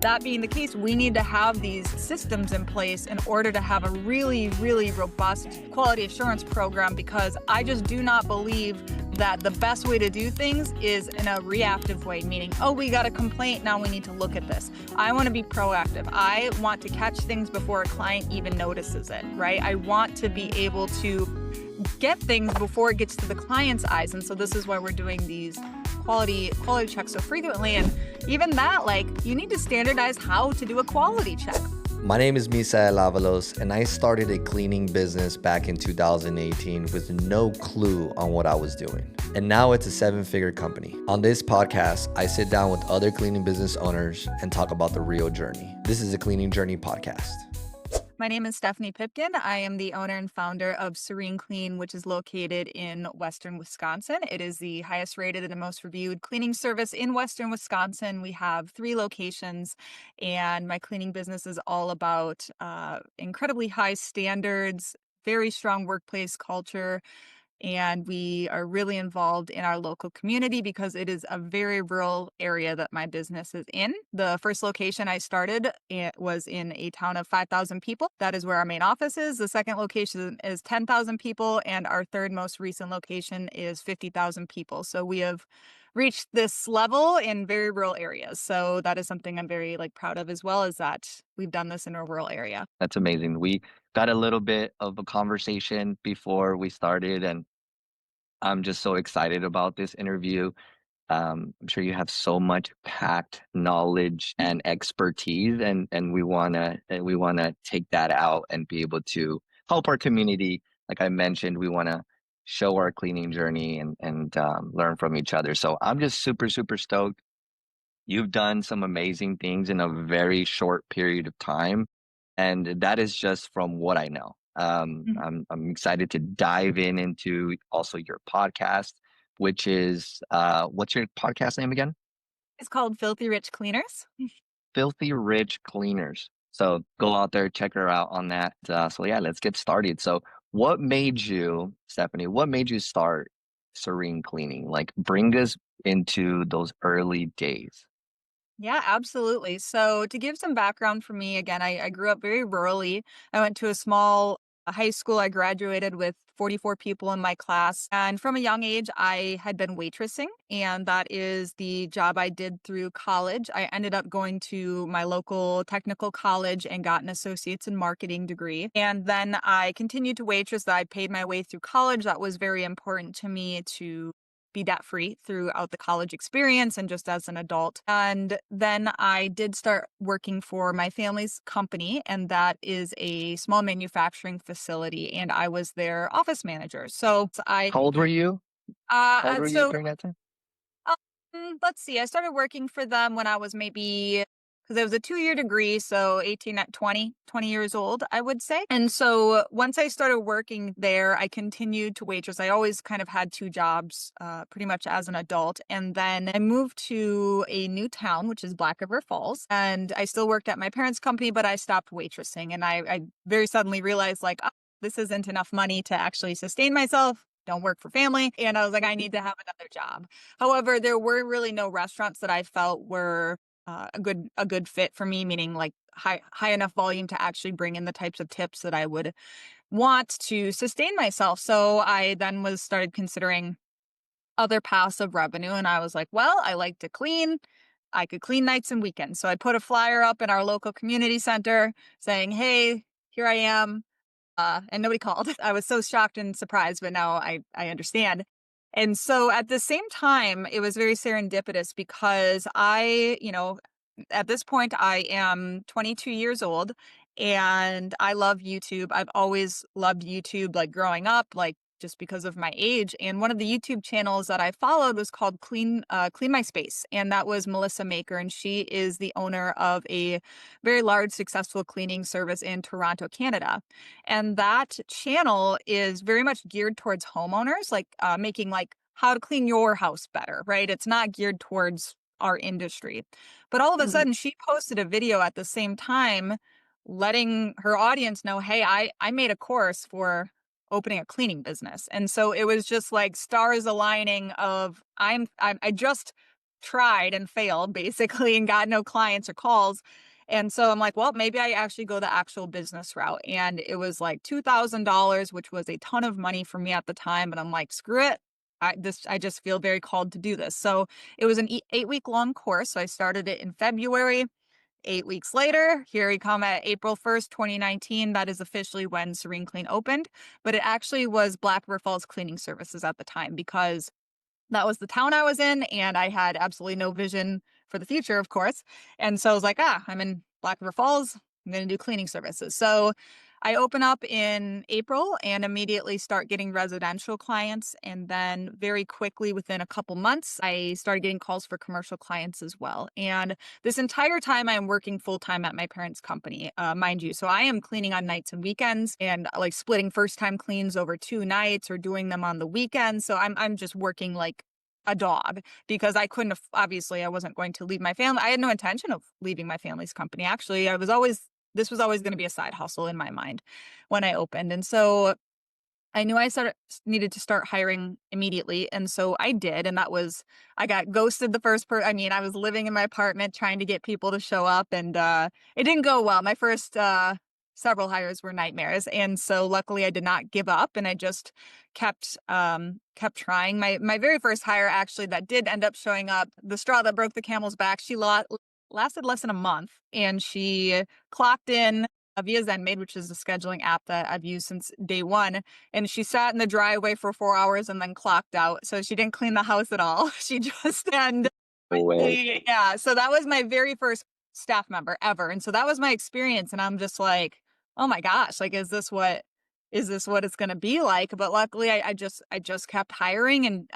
That being the case, we need to have these systems in place in order to have a really, really robust quality assurance program, because I just do not believe that the best way to do things is in a reactive way, meaning, oh, we got a complaint, now we need to look at this. I want to be proactive. I want to catch things before a client even notices it, right? I want to be able to get things before it gets to the client's eyes. And so this is why we're doing these quality checks so frequently. And even that, like, you need to standardize how to do a quality check. My name is Misa Avalos, and I started a cleaning business back in 2018 with no clue on what I was doing. And now it's a 7-figure company. On this podcast, I sit down with other cleaning business owners and talk about the real journey. This is a Cleaning Journey podcast. My name is Stephanie Pipkin. I am the owner and founder of Serene Clean, which is located in Western Wisconsin. It is the highest rated and the most reviewed cleaning service in Western Wisconsin. We have 3 locations, and my cleaning business is all about incredibly high standards, very strong workplace culture, and we are really involved in our local community because it is a very rural area that my business is in. The first location I started, it was in a town of 5,000 people. That is where our main office is. The second location is 10,000 people, and our third most recent location is 50,000 people. So we have reached this level in very rural areas. So that is something I'm very proud of, as well as that we've done this in a rural area. That's amazing. We got a little bit of a conversation before we started, and I'm just so excited about this interview. I'm sure you have so much packed knowledge and expertise, and we wanna take that out and be able to help our community. Like I mentioned, we wanna show our cleaning journey and learn from each other. So I'm just super stoked. You've done some amazing things in a very short period of time, and that is just from what I know. I'm excited to dive into also your podcast, which is what's your podcast name again? It's called Filthy Rich Cleaners. Filthy Rich Cleaners. So go out there, check her out on that. So yeah, let's get started. So what made you, Stephanie, what made you start Serene Cleaning? Like, bring us into those early days. Yeah, absolutely. So to give some background for me, again, I grew up very rurally. I went to a small high school. I graduated with 44 people in my class. And from a young age, I had been waitressing, and that is the job I did through college. I ended up going to my local technical college and got an associate's in marketing degree. And then I continued to waitress. I paid my way through college. That was very important to me to be debt free throughout the college experience and just as an adult. And then I did start working for my family's company, and that is a small manufacturing facility, and I was their office manager. So I How old were you? How old were you so during that time? let's see, I started working for them when I was maybe, because it was a 2-year degree, so 18 at 20 years old, I would say. And so once I started working there, I continued to waitress. I always kind of had 2 jobs pretty much as an adult. And then I moved to a new town, which is Black River Falls. And I still worked at my parents' company, but I stopped waitressing. And I very suddenly realized, like, oh, this isn't enough money to actually sustain myself. Don't work for family. And I was like, I need to have another job. However, there were really no restaurants that I felt were a good fit for me, meaning like high enough volume to actually bring in the types of tips that I would want to sustain myself. So I then started considering other paths of revenue, and I was like, well, I like to clean. I could clean nights and weekends. So I put a flyer up in our local community center saying, hey, here I am. And nobody called. I was so shocked and surprised, but now I understand. And so at the same time, it was very serendipitous because at this point, I am 22 years old and I love YouTube. I've always loved YouTube, like growing up, like just because of my age. And one of the YouTube channels that I followed was called Clean My Space. And that was Melissa Maker. And she is the owner of a very large, successful cleaning service in Toronto, Canada. And that channel is very much geared towards homeowners, like making like how to clean your house better, right? It's not geared towards our industry. But all of a sudden, she posted a video at the same time letting her audience know, hey, I made a course for opening a cleaning business. And so it was just like stars aligning of I just tried and failed basically and got no clients or calls. And so I'm like, well, maybe I actually go the actual business route. And it was like $2,000, which was a ton of money for me at the time. But I'm like, screw it. I just feel very called to do this. So it was an 8-week long course. So I started it in February. 8 weeks later, here we come at April 1st, 2019. That is officially when Serene Clean opened. But it actually was Black River Falls Cleaning Services at the time because that was the town I was in, and I had absolutely no vision for the future, of course. And so I was like, I'm in Black River Falls. I'm going to do cleaning services. So I open up in April and immediately start getting residential clients. And then very quickly, within a couple months, I started getting calls for commercial clients as well. And this entire time, I am working full time at my parents' company, mind you. So I am cleaning on nights and weekends and like splitting first time cleans over 2 nights or doing them on the weekends. So I'm just working like a dog because I couldn't have, obviously, I wasn't going to leave my family. I had no intention of leaving my family's company. Actually, this was always going to be a side hustle in my mind when I opened. And so I knew needed to start hiring immediately, and so I did, and I got ghosted the first I mean, I was living in my apartment trying to get people to show up, and, it didn't go well. My first, several hires were nightmares, and so luckily I did not give up, and I just kept trying. My very first hire actually that did end up showing up, the straw that broke the camel's back, she lasted less than a month, and she clocked in via ZenMaid, which is a scheduling app that I've used since day one. And she sat in the driveway for 4 hours and then clocked out. So she didn't clean the house at all. She just, and No way. yeah. So that was my very first staff member ever. And so that was my experience. And I'm just like, oh my gosh, like, is this what it's going to be like? But luckily I just kept hiring and,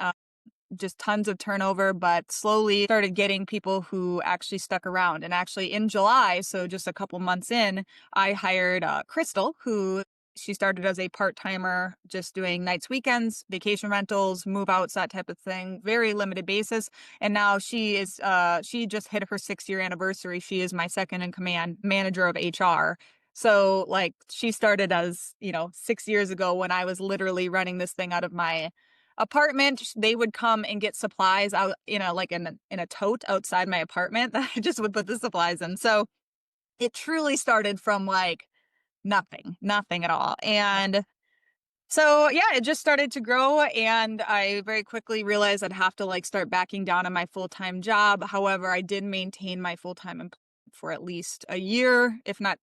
just tons of turnover, but slowly started getting people who actually stuck around. And actually in July, so just a couple months in, I hired Crystal, who she started as a part-timer, just doing nights, weekends, vacation rentals, move outs, that type of thing, very limited basis. And now she just hit her 6-year anniversary. She is my second in command manager of HR. So like she started as, 6 years ago when I was literally running this thing out of my apartment. They would come and get supplies out in a tote outside my apartment that I just would put the supplies in. So it truly started from like nothing at all. And so yeah, it just started to grow, and I very quickly realized I'd have to like start backing down on my full-time job. However, I did maintain my full-time employment for at least a year, if not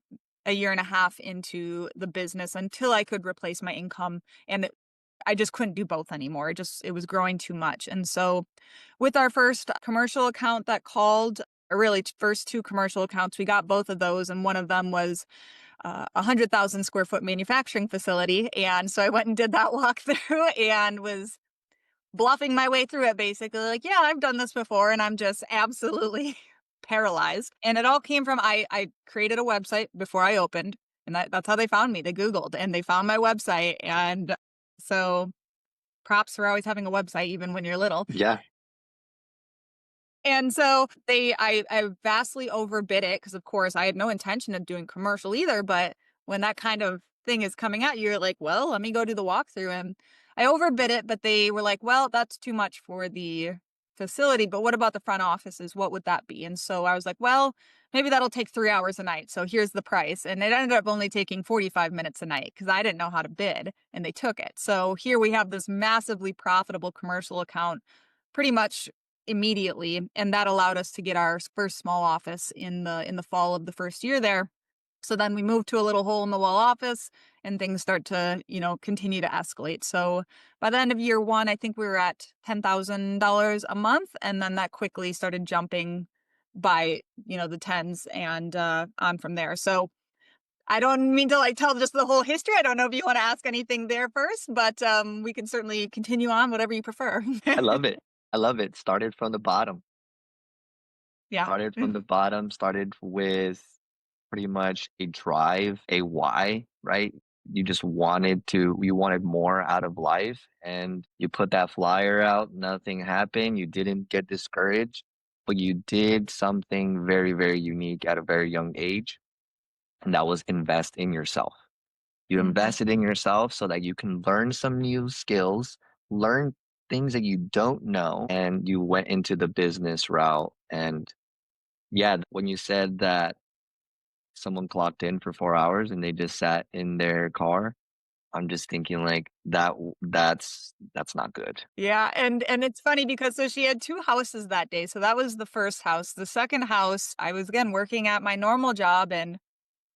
a year and a half into the business until I could replace my income. And I just couldn't do both anymore. It was growing too much. And so with our first commercial account that called, or really first two commercial accounts, we got both of those. And one of them was a 100,000 square foot manufacturing facility. And so I went and did that walkthrough and was bluffing my way through it basically. Like, yeah, I've done this before, and I'm just absolutely paralyzed. And it all came from I created a website before I opened, and that's how they found me. They Googled and they found my website. And so props for always having a website, even when you're little. Yeah. And so I vastly overbid it because, of course, I had no intention of doing commercial either. But when that kind of thing is coming at you, you're like, well, let me go do the walkthrough. And I overbid it, but they were like, well, that's too much for the facility. But what about the front offices? What would that be? And so I was like, well, maybe that'll take 3 hours a night. So here's the price. And it ended up only taking 45 minutes a night because I didn't know how to bid, and they took it. So here we have this massively profitable commercial account pretty much immediately, and that allowed us to get our first small office in the fall of the first year there. So then we moved to a little hole in the wall office, and things start to, continue to escalate. So by the end of year one, I think we were at $10,000 a month, and then that quickly started jumping by, the tens and on from there. So I don't mean to like tell just the whole history. I don't know if you want to ask anything there first, but we can certainly continue on, whatever you prefer. I love it. I love it. Started from the bottom. Yeah. Started from the bottom, started with pretty much a drive, a why, right? You wanted more out of life, and you put that flyer out, nothing happened, you didn't get discouraged, but you did something very, very unique at a very young age, and that was invest in yourself. You Mhm. invested in yourself so that you can learn some new skills, learn things that you don't know and you went into the business route. And yeah, when you said that someone clocked in for 4 hours and they just sat in their car, I'm just thinking like that's not good. Yeah, and it's funny because so she had 2 houses that day, so that was the first house. The second house, I was again working at my normal job, and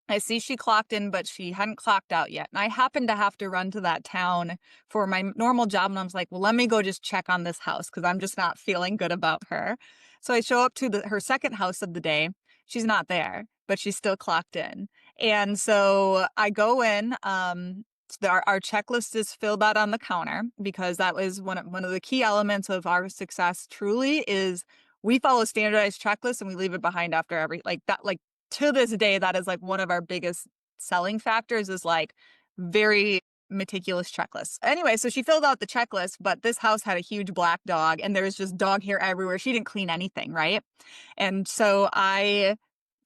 I see she clocked in, but she hadn't clocked out yet. And I happened to have to run to that town for my normal job. And I was like, well, let me go just check on this house because I'm just not feeling good about her. So I show up to her second house of the day. She's not there, but she's still clocked in. And so I go in. Our checklist is filled out on the counter because that was one of the key elements of our success truly is we follow standardized checklists and we leave it behind after every like that like to this day, that is like one of our biggest selling factors is like very meticulous checklists. Anyway, so she filled out the checklist, but this house had a huge black dog and there was just dog hair everywhere. She didn't clean anything, right? And so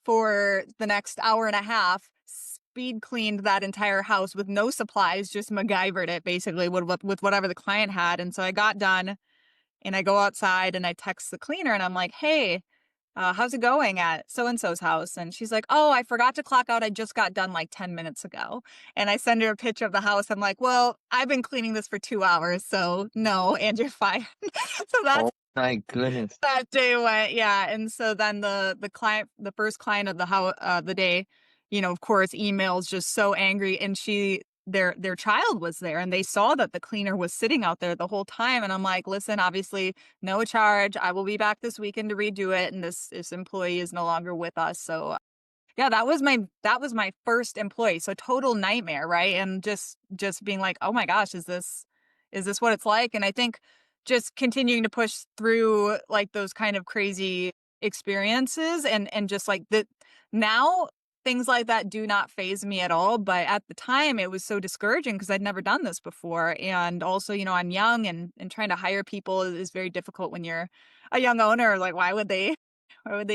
for the next hour and a half, speed cleaned that entire house with no supplies, just MacGyvered it basically with whatever the client had. And so I got done and I go outside and I text the cleaner and I'm like, hey, how's it going at so and so's house? And she's like, oh, I forgot to clock out. I just got done like 10 minutes ago. And I send her a picture of the house. I'm like, well, I've been cleaning this for 2 hours. So no, and you're fine. So Oh that's my goodness. that day went. Yeah. And so then the first client of the day, of course, emails just so angry. And their child was there and they saw that the cleaner was sitting out there the whole time. And I'm like, listen, obviously no charge. I will be back this weekend to redo it. And this employee is no longer with us. So yeah, that was my first employee. So total nightmare, right? And just being like, oh my gosh, is this what it's like? And I think just continuing to push through like those kind of crazy experiences and just like that now things like that do not phase me at all. But at the time it was so discouraging because I'd never done this before. And also, I'm young and trying to hire people is very difficult when you're a young owner. Like why would they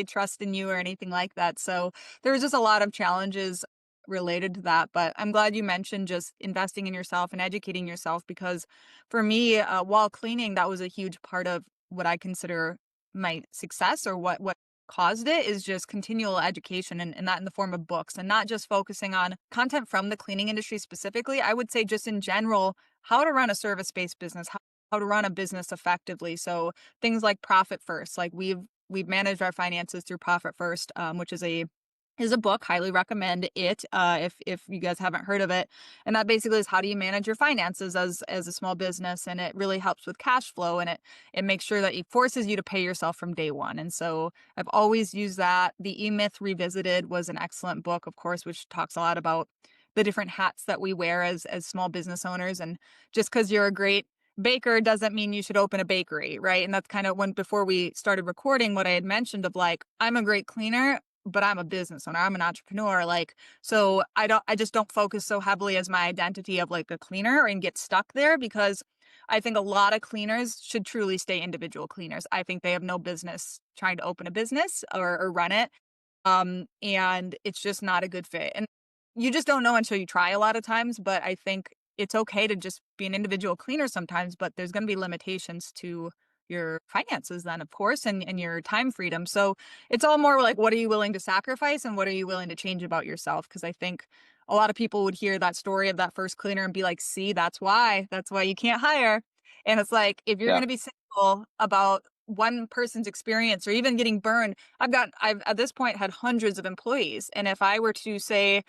trust in you or anything like that? So there was just a lot of challenges related to that. But I'm glad you mentioned just investing in yourself and educating yourself because for me, while cleaning, that was a huge part of what I consider my success or what caused it is just continual education and that in the form of books and not just focusing on content from the cleaning industry specifically. I would say just in general, how to run a service-based business, how to run a business effectively. So things like profit first, like we've managed our finances through Profit First, which is a book. Highly recommend it if you guys haven't heard of it. And that basically is how do you manage your finances as a small business, and it really helps with cash flow, and it makes sure that it forces you to pay yourself from day one. And so I've always used that. The E-Myth Revisited was an excellent book, of course, which talks a lot about the different hats that we wear as small business owners. And just because you're a great baker doesn't mean you should open a bakery, right? And that's kind of when before we started recording what I had mentioned of like, I'm a great cleaner, but I'm a business owner. I'm an entrepreneur. Like, so I just don't focus so heavily as my identity of like a cleaner and get stuck there because I think a lot of cleaners should truly stay individual cleaners. I think they have no business trying to open a business or run it. And it's just not a good fit. And you just don't know until you try a lot of times, but I think it's okay to just be an individual cleaner sometimes, but there's going to be limitations to your finances then, of course, and your time freedom. So it's all more like, what are you willing to sacrifice and what are you willing to change about yourself? Because I think a lot of people would hear that story of that first cleaner and be like, see, that's why you can't hire. And it's like, if you're going Yeah. to be cynical about one person's experience or even getting burned, I've at this point had hundreds of employees. And if I were to say,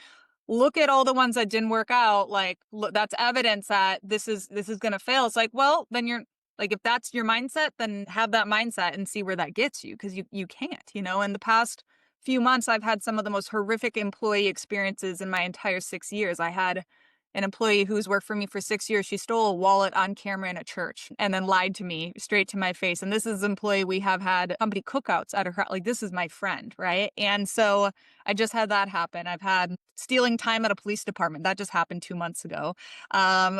look at all the ones that didn't work out, like look, that's evidence that this is going to fail. It's like, well, then you're like, if that's your mindset, then have that mindset and see where that gets you. Cause you can't, in the past few months, I've had some of the most horrific employee experiences in my entire 6 years. I had an employee who's worked for me for 6 years. She stole a wallet on camera in a church and then lied to me straight to my face. And this is an employee we have had company cookouts at her. Like, this is my friend, right? And so I just had that happen. I've had stealing time at a police department. That just happened 2 months ago.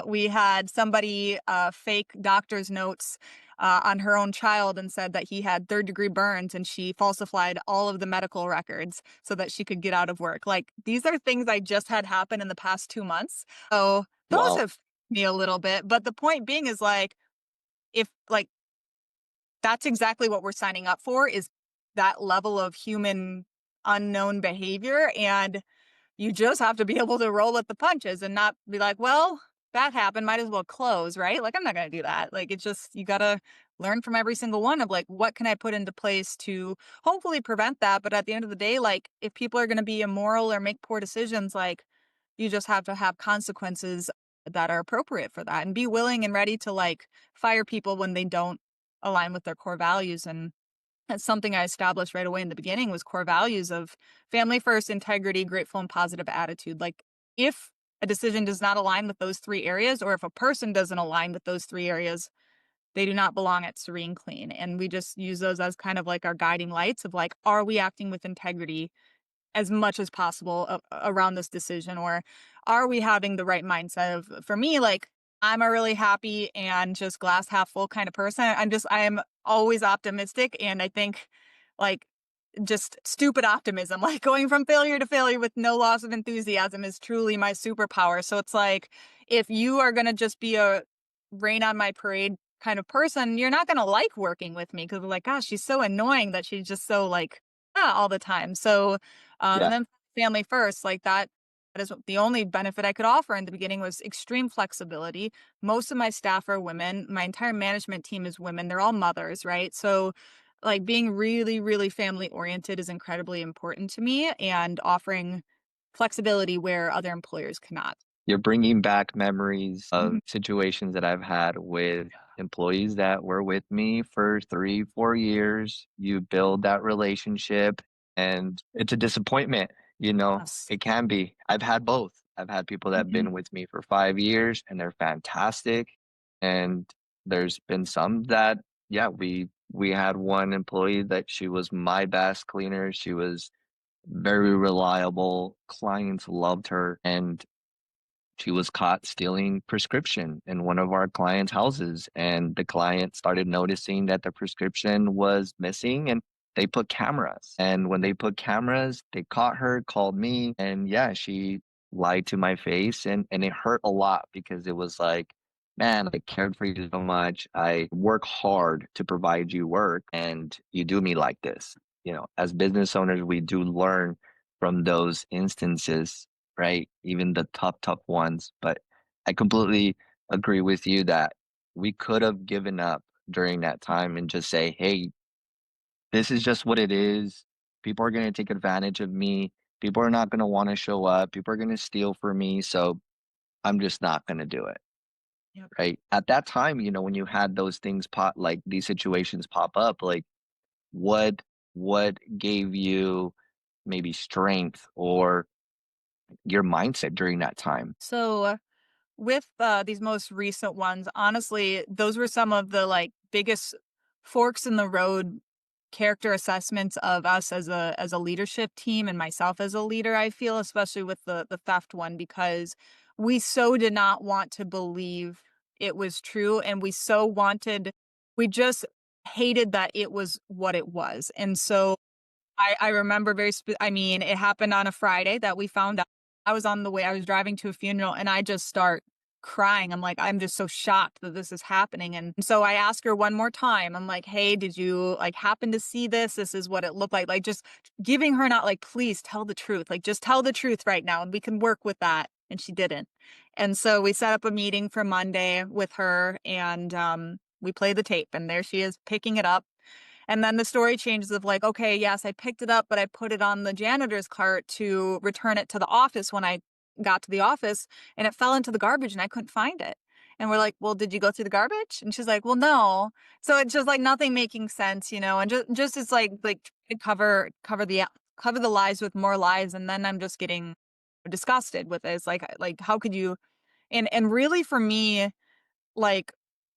We had somebody fake doctor's notes on her own child and said that he had third-degree burns, and she falsified all of the medical records so that she could get out of work. Like, these are things I just had happen in the past 2 months. So those Wow. have me a little bit. But the point being is like, if like that's exactly what we're signing up for, is that level of human unknown behavior. And you just have to be able to roll with the punches and not be like, well, that happened, might as well close, right? Like, I'm not going to do that. Like, it's just, you got to learn from every single one of like, what can I put into place to hopefully prevent that? But at the end of the day, like, if people are going to be immoral or make poor decisions, like, you just have to have consequences that are appropriate for that and be willing and ready to like fire people when they don't align with their core values. And that's something I established right away in the beginning, was core values of family first, integrity, grateful, and positive attitude. Like, if a decision does not align with those three areas, or if a person doesn't align with those three areas, they do not belong at Serene Clean. And we just use those as kind of like our guiding lights of like, are we acting with integrity as much as possible around this decision, or are we having the right mindset of, for me, like, I'm a really happy and just glass half full kind of person. I am always optimistic. And I think like just stupid optimism, like going from failure to failure with no loss of enthusiasm, is truly my superpower. So it's like, if you are going to just be a rain on my parade kind of person, you're not going to like working with me, because like, gosh, she's so annoying that she's just so like, all the time. So, Yeah. and then family first, like that is the only benefit I could offer in the beginning, was extreme flexibility. Most of my staff are women. My entire management team is women. They're all mothers, right? So like being really, really family oriented is incredibly important to me, and offering flexibility where other employers cannot. You're bringing back memories of Mhm. situations that I've had with employees that were with me for 3, 4 years. You build that relationship, and it's a disappointment, you know? Yes. It can be. I've had both. I've had people that have Mhm. been with me for 5 years, and they're fantastic, and there's been some that, yeah, we had one employee that she was my best cleaner. She was very reliable. Clients loved her, and she was caught stealing prescription in one of our clients' houses, and the client started noticing that the prescription was missing, and they put cameras. And when they put cameras, they caught her, called me, and yeah, she lied to my face, and it hurt a lot because it was like, man, I cared for you so much. I work hard to provide you work, and you do me like this. You know, as business owners, we do learn from those instances, right? Even the tough, tough ones. But I completely agree with you that we could have given up during that time and just say, hey, this is just what it is. People are going to take advantage of me. People are not going to want to show up. People are going to steal from me. So I'm just not going to do it. Yep. Right. At that time, you know, when you had those things pop, like these situations pop up, like what, what gave you maybe strength or your mindset during that time? So with these most recent ones, honestly, those were some of the like biggest forks in the road character assessments of us as a leadership team, and myself as a leader. I feel, especially with the theft one, because we so did not want to believe it was true, and we just hated that it was what it was. And so I remember I mean, it happened on a Friday that we found out. I was driving to a funeral, and I just start crying. I'm like, I'm just so shocked that this is happening. And so I ask her one more time. I'm like, hey, did you like happen to see this? This is what it looked like. Like, just giving her, not like, please tell the truth. Like, just tell the truth right now and we can work with that. And she didn't. And so we set up a meeting for Monday with her, and we play the tape, and there she is picking it up. And then the story changes of like, okay, yes, I picked it up, but I put it on the janitor's cart to return it to the office when I got to the office, and it fell into the garbage and I couldn't find it. And we're like, well, did you go through the garbage? And she's like, well, no. So it's just like nothing making sense, and just it's like to cover the lies with more lies. And then I'm just getting disgusted with it. It's like how could you, and really for me, like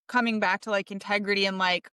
coming back to like integrity and like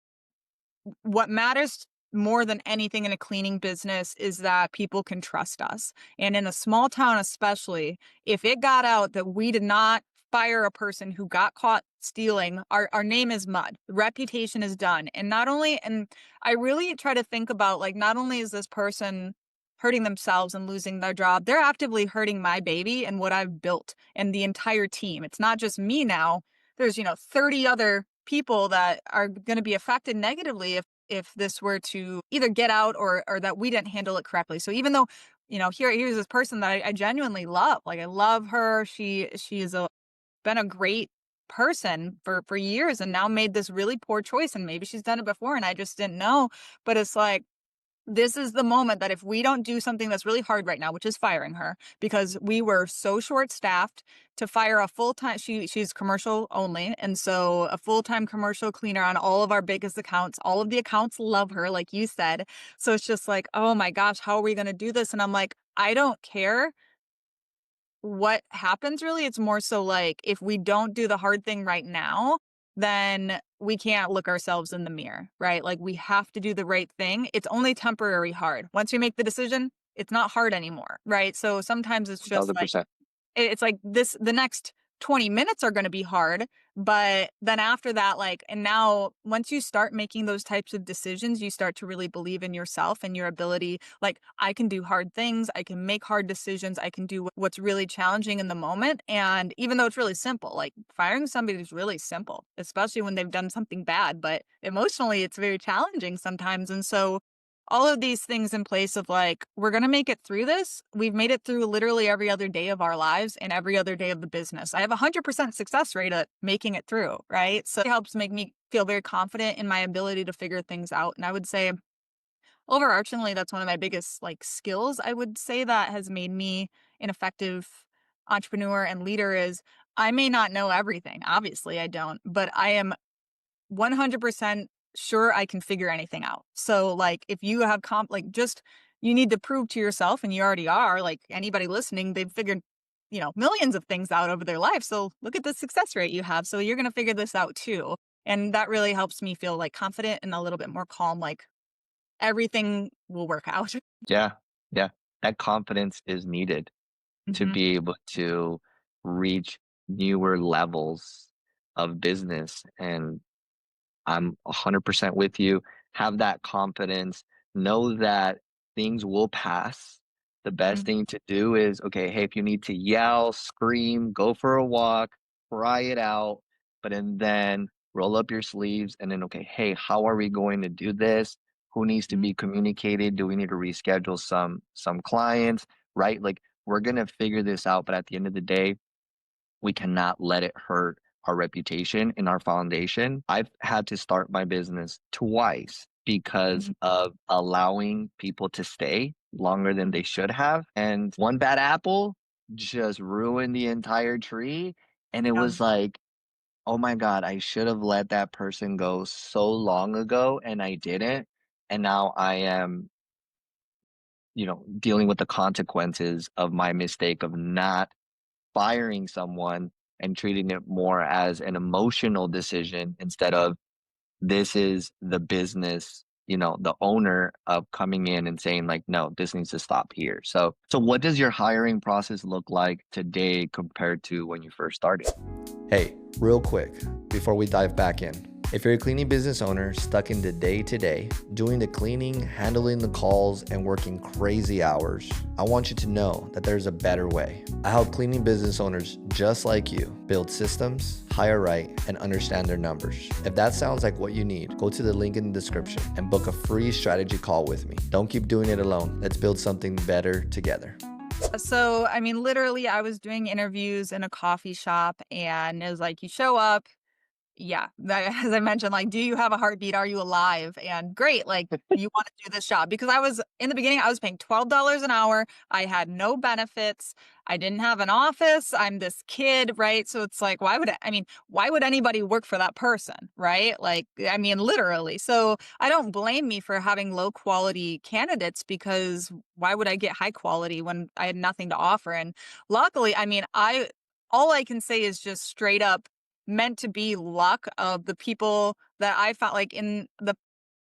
what matters more than anything in a cleaning business is that people can trust us. And in a small town, especially, if it got out that we did not fire a person who got caught stealing, our name is mud. The reputation is done. And I really try to think about like, not only is this person hurting themselves and losing their job, they're actively hurting my baby and what I've built and the entire team. It's not just me now. There's, 30 other people that are going to be affected negatively if this were to either get out or that we didn't handle it correctly. So even though, here's this person that I genuinely love. Like I love her. She is been a great person for years and now made this really poor choice, and maybe she's done it before and I just didn't know. But it's like, this is the moment that if we don't do something that's really hard right now, which is firing her, because we were so short staffed to fire a full-time, she's commercial only. And so a full-time commercial cleaner on all of our biggest accounts, all of the accounts love her, like you said. So it's just like, oh my gosh, how are we going to do this? And I'm like, I don't care what happens really. It's more so like, if we don't do the hard thing right now, then we can't look ourselves in the mirror, right? Like we have to do the right thing. It's only temporary hard. Once we make the decision, it's not hard anymore, right? So sometimes it's just like, 1,000%. it's like the next 20 minutes are going to be hard, but then after that, like, and now once you start making those types of decisions, you start to really believe in yourself and your ability. Like, I can do hard things, I can make hard decisions, I can do what's really challenging in the moment. And even though it's really simple, like firing somebody is really simple, especially when they've done something bad, but emotionally it's very challenging sometimes. And so all of these things in place of like, we're going to make it through this. We've made it through literally every other day of our lives and every other day of the business. I have 100% success rate at making it through, right? So it helps make me feel very confident in my ability to figure things out. And I would say overarchingly, that's one of my biggest like skills. I would say that has made me an effective entrepreneur and leader is I may not know everything. Obviously I don't, but I am 100% sure I can figure anything out. So like if you have like just you need to prove to yourself, and you already are, like anybody listening, they've figured, millions of things out over their life. So look at the success rate you have. So you're going to figure this out too. And that really helps me feel like confident and a little bit more calm, like everything will work out. Yeah. Yeah. That confidence is needed to Mhm. be able to reach newer levels of business. And I'm 100% with you. Have that confidence. Know that things will pass. The best Mhm. thing to do is, okay, hey, if you need to yell, scream, go for a walk, cry it out, but and then roll up your sleeves and then, okay, hey, how are we going to do this? Who needs to Mhm. be communicated? Do we need to reschedule some clients? Right? Like we're gonna figure this out, but at the end of the day, we cannot let it hurt our reputation and our foundation. I've had to start my business twice because Mhm. of allowing people to stay longer than they should have. And one bad apple just ruined the entire tree. And it Yeah. was like, oh my God, I should have let that person go so long ago and I didn't. And now I am, dealing with the consequences of my mistake of not firing someone and treating it more as an emotional decision instead of this is the business, the owner of coming in and saying like, no, this needs to stop here. So what does your hiring process look like today compared to when you first started? Hey, real quick, before we dive back in, if you're a cleaning business owner stuck in the day to day, doing the cleaning, handling the calls, and working crazy hours, I want you to know that there's a better way. I help cleaning business owners just like you build systems, hire right, and understand their numbers. If that sounds like what you need, go to the link in the description and book a free strategy call with me. Don't keep doing it alone. Let's build something better together. So, I mean, literally, I was doing interviews in a coffee shop, and it was like, you show up, yeah, as I mentioned, like, do you have a heartbeat? Are you alive? And great, like, you want to do this job because I was in the beginning, I was paying $12 an hour. I had no benefits. I didn't have an office. I'm this kid, right? So it's like, why would anybody work for that person, right? Like, I mean, literally. So I don't blame me for having low quality candidates because why would I get high quality when I had nothing to offer? And luckily, I mean, all I can say is just straight up meant to be luck of the people that I found. Like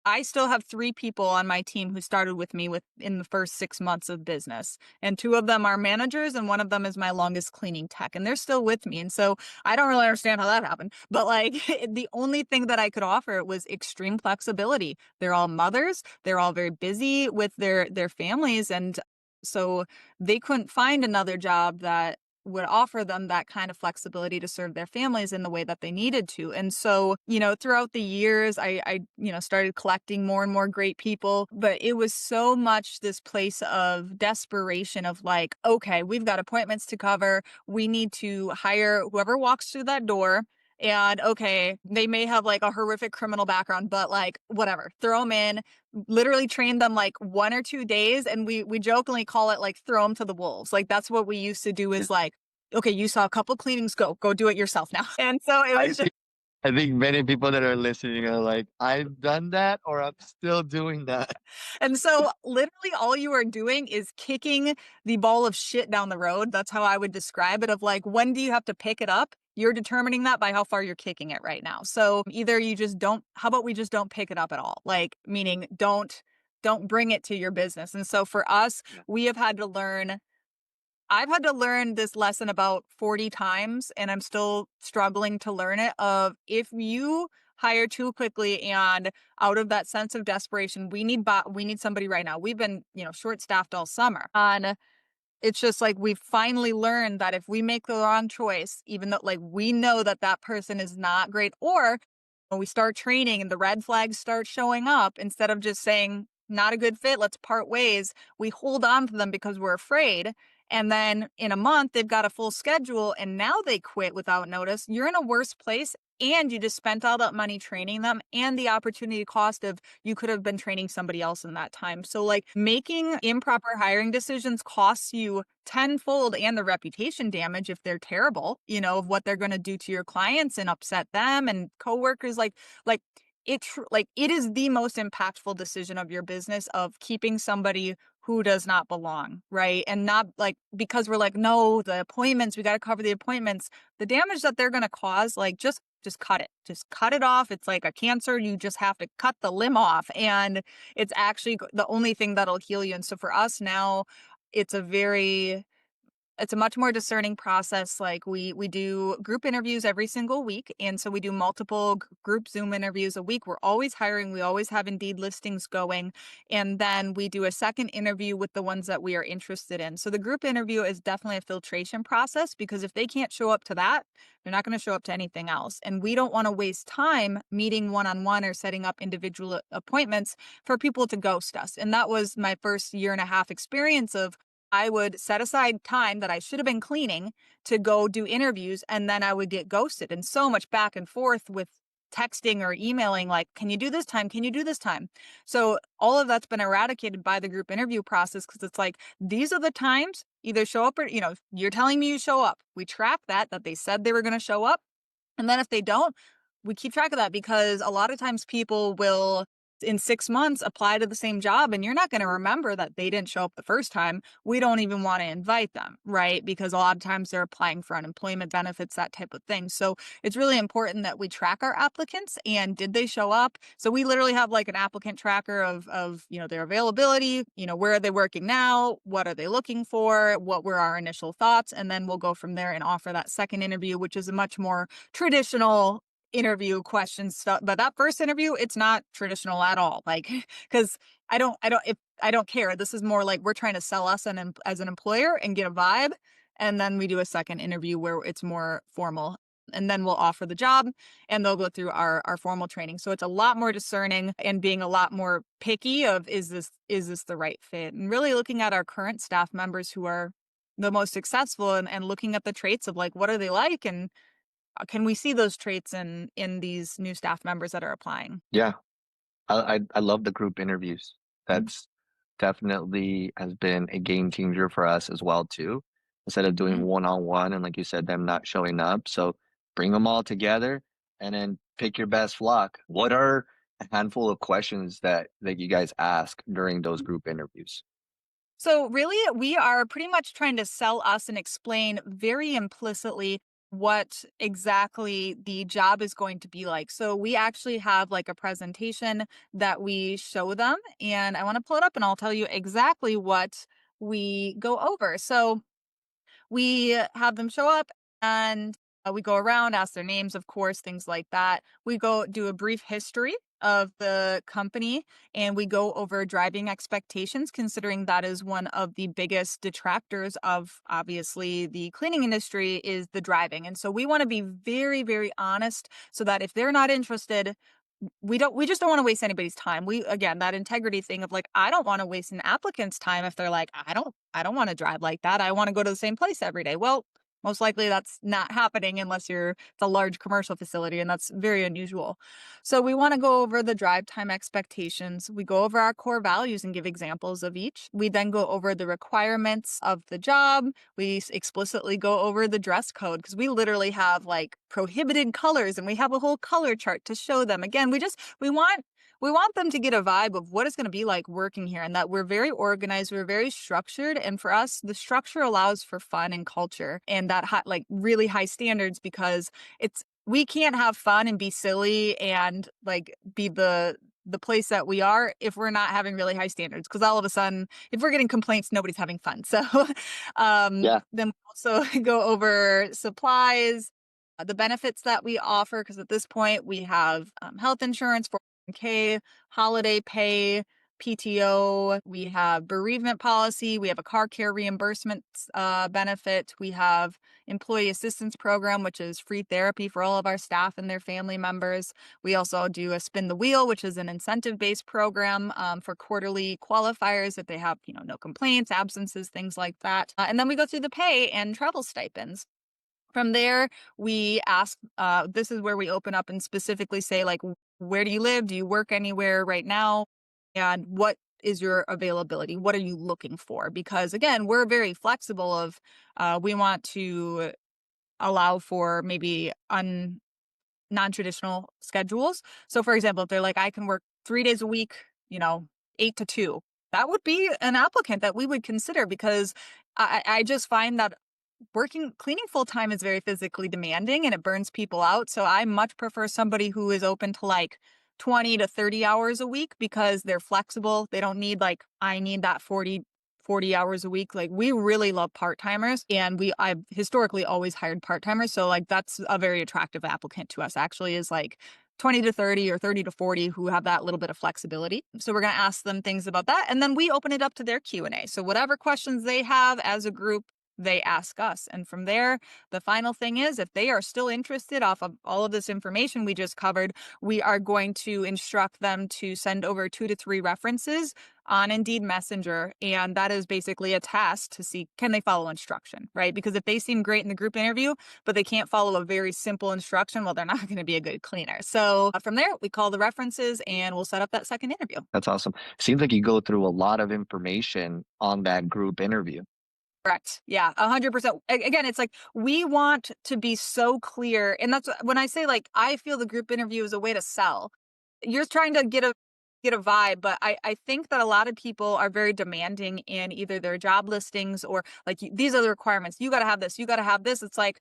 I still have 3 people on my team who started with me in the first 6 months of business, and 2 of them are managers and one of them is my longest cleaning tech, and they're still with me. And so I don't really understand how that happened, but like the only thing that I could offer was extreme flexibility. They're all mothers, they're all very busy with their families, and so they couldn't find another job that would offer them that kind of flexibility to serve their families in the way that they needed to. And so, throughout the years, I started collecting more and more great people, but it was so much this place of desperation of like, okay, we've got appointments to cover. We need to hire whoever walks through that door. And okay, they may have like a horrific criminal background, but like whatever, throw them in, literally train them like 1 or 2 days. And we jokingly call it like throw them to the wolves. Like that's what we used to do is like, okay, you saw a couple cleanings, go do it yourself now. And so it I was just, think I think many people that are listening are like, I've done that or I'm still doing that. and so literally all you are doing is kicking the ball of shit down the road. That's how I would describe it of like, when do you have to pick it up? You're determining that by how far you're kicking it right now. So either you just don't, how about we just don't pick it up at all? Like, meaning don't bring it to your business. And so for us, Yeah. we have had to learn I've had to learn this lesson about 40 times and I'm still struggling to learn it of if you hire too quickly and out of that sense of desperation, we need somebody right now. We've been, short staffed all summer. And it's just like we've finally learned that if we make the wrong choice, even though like we know that that person is not great, or when we start training and the red flags start showing up, instead of just saying, not a good fit, let's part ways, we hold on to them because we're afraid. And then in a month, they've got a full schedule and now they quit without notice. You're in a worse place. And you just spent all that money training them and the opportunity cost of you could have been training somebody else in that time. So, like, making improper hiring decisions costs you tenfold and the reputation damage if they're terrible, of what they're going to do to your clients and upset them and coworkers. Like it is the most impactful decision of your business of keeping somebody who does not belong, right? And not like because we're like, no, the appointments, we got to cover the appointments. The damage that they're going to cause, like just cut it. Just cut it off. It's like a cancer. You just have to cut the limb off. And it's actually the only thing that'll heal you. And so for us now, it's a very it's a much more discerning process. Like we do group interviews every single week, and so we do multiple group Zoom interviews a week. We're always hiring. We always have Indeed listings going, and then we do a second interview with the ones that we are interested in. So the group interview is definitely a filtration process because if they can't show up to that, they're not going to show up to anything else. And we don't want to waste time meeting one-on-one or setting up individual appointments for people to ghost us. And that was my first year and a half experience of I would set aside time that I should have been cleaning to go do interviews, and then I would get ghosted and so much back and forth with texting or emailing like, can you do this time? Can you do this time? So all of that's been eradicated by the group interview process because it's like, these are the times, either show up or, you're telling me you show up. We track that they said they were going to show up. And then if they don't, we keep track of that because a lot of times people will in 6 months apply to the same job and you're not going to remember that they didn't show up the first time. We don't even want to invite them, right? Because a lot of times they're applying for unemployment benefits, that type of thing. So it's really important that we track our applicants and did they show up? So we literally have like an applicant tracker of their availability, where are they working now? What are they looking for? What were our initial thoughts? And then we'll go from there and offer that second interview, which is a much more traditional interview questions stuff. But that first interview, it's not traditional at all. Like, because I don't care. This is more like we're trying to sell us as an employer and get a vibe. And then we do a second interview where it's more formal. And then we'll offer the job and they'll go through our formal training. So it's a lot more discerning and being a lot more picky of is this the right fit? And really looking at our current staff members who are the most successful and looking at the traits of like what are they like and can we see those traits in these new staff members that are applying? Yeah. I love the group interviews. Mhm. That's definitely has been a game changer for us as well too. Instead of doing Mhm. one-on-one and like you said, them not showing up. So bring them all together and then pick your best flock. What are a handful of questions that you guys ask during those group interviews? So really, we are pretty much trying to sell us and explain very implicitly what exactly the job is going to be like. So we actually have like a presentation that we show them, and I want to pull it up and I'll tell you exactly what we go over. So we have them show up and we go around, ask their names, of course, things like that. We go do a brief history of the company, and we go over driving expectations, considering that is one of the biggest detractors of obviously the cleaning industry is the driving. And so we want to be very, very honest so that if they're not interested, we just don't want to waste anybody's time. We again, that integrity thing of like, I don't want to waste an applicant's time if they're like, I don't want to drive like that. I want to go to the same place every day. Well, most likely that's not happening unless it's a large commercial facility, and that's very unusual. So we want to go over the drive time expectations. We go over our core values and give examples of each. We then go over the requirements of the job. We explicitly go over the dress code because we literally have like prohibited colors, and we have a whole color chart to show them. Again, we want them to get a vibe of what it's going to be like working here, and that we're very organized, we're very structured. And for us, the structure allows for fun and culture and that like really high standards, because we can't have fun and be silly and like be the place that we are if we're not having really high standards, because all of a sudden if we're getting complaints, nobody's having fun. So Yeah. then we also go over supplies, the benefits that we offer, because at this point we have health insurance, 401k, holiday pay, PTO, we have bereavement policy, we have a car care reimbursement benefit, we have employee assistance program, which is free therapy for all of our staff and their family members. We also do a spin the wheel, which is an incentive-based program for quarterly qualifiers if they have, no complaints, absences, things like that. And then we go through the pay and travel stipends. From there, we ask, this is where we open up and specifically say, like, where do you live? Do you work anywhere right now? And what is your availability? What are you looking for? Because again, we're very flexible we want to allow for maybe non-traditional schedules. So for example, if they're like, I can work 3 days a week, 8 to 2, that would be an applicant that we would consider, because I just find that cleaning full time is very physically demanding and it burns people out. So I much prefer somebody who is open to like 20 to 30 hours a week, because they're flexible. They don't need like, I need that 40 hours a week. Like, we really love part-timers, and I've historically always hired part-timers. So like, that's a very attractive applicant to us, actually, is like 20 to 30 or 30 to 40 who have that little bit of flexibility. So we're going to ask them things about that. And then we open it up to their Q&A. So whatever questions they have as a group, they ask us. And from there, the final thing is, if they are still interested off of all of this information we just covered, we are going to instruct them to send over 2 to 3 references on Indeed Messenger. And that is basically a task to see, can they follow instruction, right? Because if they seem great in the group interview, but they can't follow a very simple instruction, well, they're not going to be a good cleaner. So from there, we call the references and we'll set up that second interview. That's awesome. Seems like you go through a lot of information on that group interview. Correct. Yeah, 100%. Again, it's like, we want to be so clear. And that's when I say, like, I feel the group interview is a way to sell. You're trying to get a vibe, but I think that a lot of people are very demanding in either their job listings or like, these are the requirements. You got to have this. You got to have this. It's like,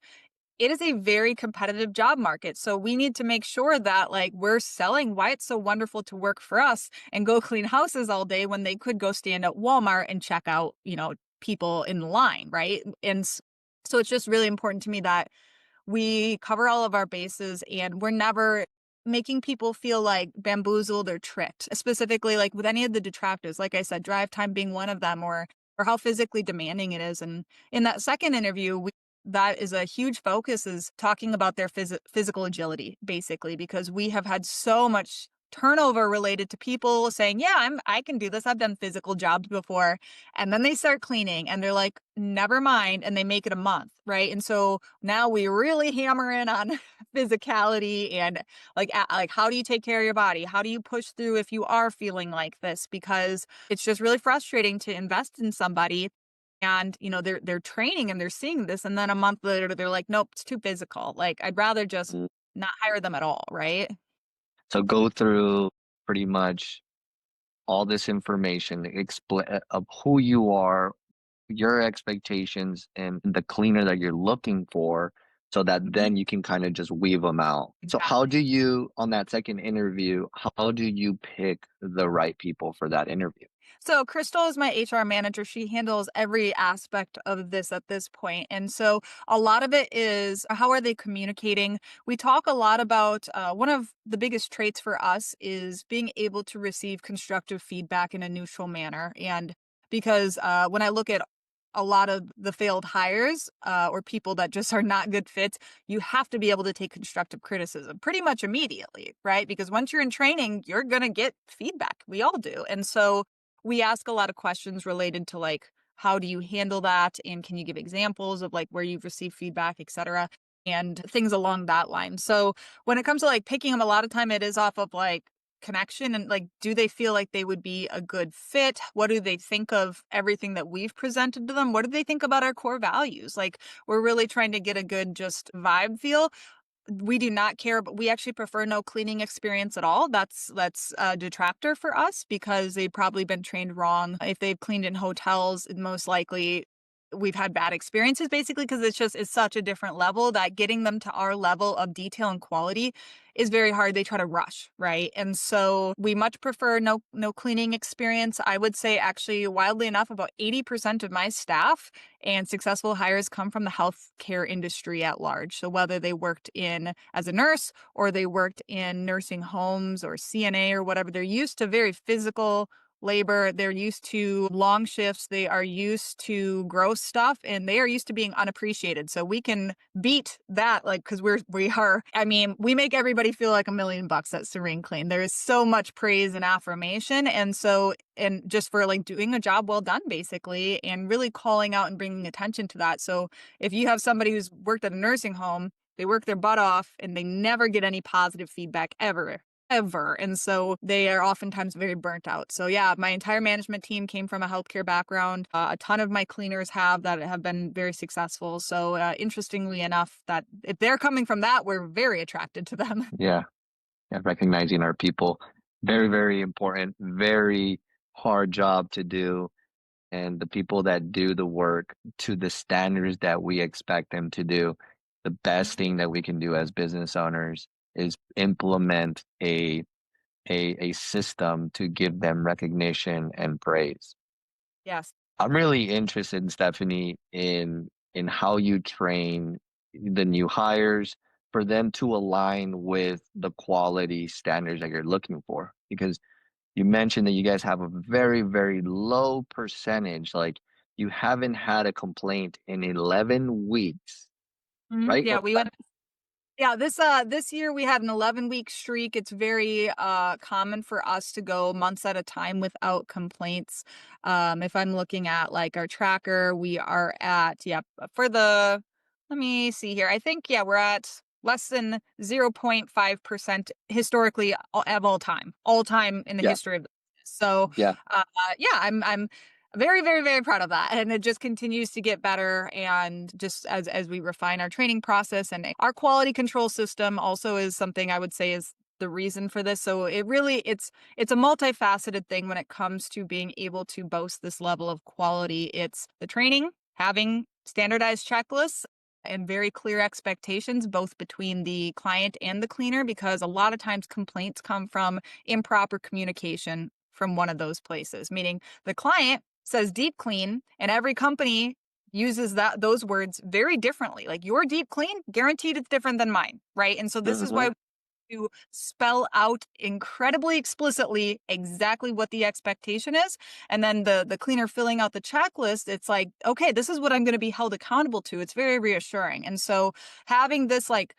it is a very competitive job market. So we need to make sure that like we're selling why it's so wonderful to work for us and go clean houses all day when they could go stand at Walmart and check out, people in the line, right? And so it's just really important to me that we cover all of our bases and we're never making people feel like bamboozled or tricked, specifically like with any of the detractors, like I said, drive time being one of them, or how physically demanding it is. And in that second interview, that is a huge focus, is talking about their physical agility, basically, because we have had so much turnover related to people saying, yeah, I can do this. I've done physical jobs before. And then they start cleaning and they're like, never mind. And they make it a month. Right. And so now we really hammer in on physicality and like how do you take care of your body? How do you push through if you are feeling like this? Because it's just really frustrating to invest in somebody and, they're training and they're seeing this. And then a month later, they're like, nope, it's too physical. Like, I'd rather just Mm. not hire them at all. Right. So go through pretty much all this information, explain of who you are, your expectations, and the cleaner that you're looking for, so that then you can kind of just weave them out. So how do you, on that second interview, how do you pick the right people for that interview? So Crystal is my HR manager. She handles every aspect of this at this point. And so a lot of it is how are they communicating? We talk a lot about one of the biggest traits for us is being able to receive constructive feedback in a neutral manner. And because when I look at a lot of the failed hires or people that just are not good fits, you have to be able to take constructive criticism pretty much immediately, right? Because once you're in training, you're going to get feedback. We all do. And so we ask a lot of questions related to like, how do you handle that? And can you give examples of like where you've received feedback, et cetera, and things along that line. So when it comes to like picking them, a lot of time it is off of like connection and like, do they feel like they would be a good fit? What do they think of everything that we've presented to them? What do they think about our core values? Like, we're really trying to get a good just vibe feel. We do not care, but we actually prefer no cleaning experience at all. That's a detractor for us because they've probably been trained wrong. If they've cleaned in hotels, most likely we've had bad experiences basically because it's such a different level that getting them to our level of detail and quality is very hard. They try to rush, right? And so we much prefer no cleaning experience. I would say actually wildly enough about 80% of my staff and successful hires come from the healthcare industry at large. So whether they worked in as a nurse or they worked in nursing homes or CNA or whatever, they're used to very physical labor. They're used to long shifts. They are used to gross stuff and they are used to being unappreciated. So we can beat that, like, because I mean, we make everybody feel like $1,000,000 at Serene Clean. There is so much praise and affirmation. And just for like doing a job well done, basically, and really calling out and bringing attention to that. So if you have somebody who's worked at a nursing home, they work their butt off and they never get any positive feedback ever. And so they are oftentimes very burnt out. So yeah, my entire management team came from a healthcare background. A ton of my cleaners have been very successful. So interestingly enough, that if they're coming from that, we're very attracted to them. Yeah. Yeah. Recognizing our people. Very, very important. Very hard job to do. And the people that do the work to the standards that we expect them to do, the best thing that we can do as business owners is implement a system to give them recognition and praise. Yes. I'm really interested, Stephanie, in how you train the new hires for them to align with the quality standards that you're looking for. Because you mentioned that you guys have a very, very low percentage. Like you haven't had a complaint in 11 weeks, right? Yeah, we went. Yeah, this year we had an 11-week streak. It's very common for us to go months at a time without complaints. If I'm looking at like our tracker, we are at for the let me see here. I think we're at less than 0.5% historically of all time in the Yeah, history of the business. So yeah. yeah, I'm very, very, very proud of that. And it just continues to get better. And just as we refine our training process and our quality control system also is something I would say is the reason for this. So it's a multifaceted thing when it comes to being able to boast this level of quality. It's the training, having standardized checklists and very clear expectations both between the client and the cleaner, because a lot of times complaints come from improper communication from one of those places, meaning the client says deep clean and every company uses those words very differently. Like your deep clean, guaranteed it's different than mine, right? And so this is why Hmm. to spell out incredibly explicitly exactly what the expectation is. And then the cleaner filling out the checklist, it's like, okay, this is what I'm going to be held accountable to. It's very reassuring. And so having this like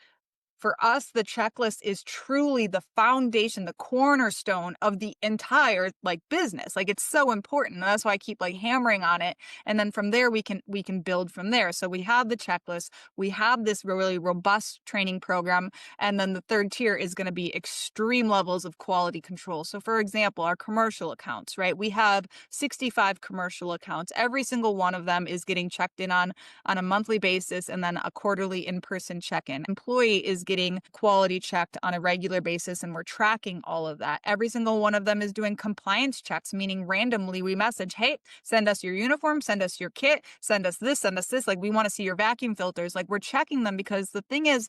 for us, the checklist is truly the foundation, the cornerstone of the entire like business. Like it's so important. And that's why I keep like hammering on it. And then from there we can build from there. So we have the checklist, we have this really robust training program, and then the third tier is going to be extreme levels of quality control. So for example, our commercial accounts, right? We have 65 commercial accounts. Every single one of them is getting checked in on a monthly basis and then a quarterly in-person check-in. Employee is getting quality checked on a regular basis and we're tracking all of that. Every single one of them is doing compliance checks, meaning randomly we message, hey, send us your uniform, send us your kit, send us this, send us this. Like we want to see your vacuum filters. Like we're checking them because the thing is,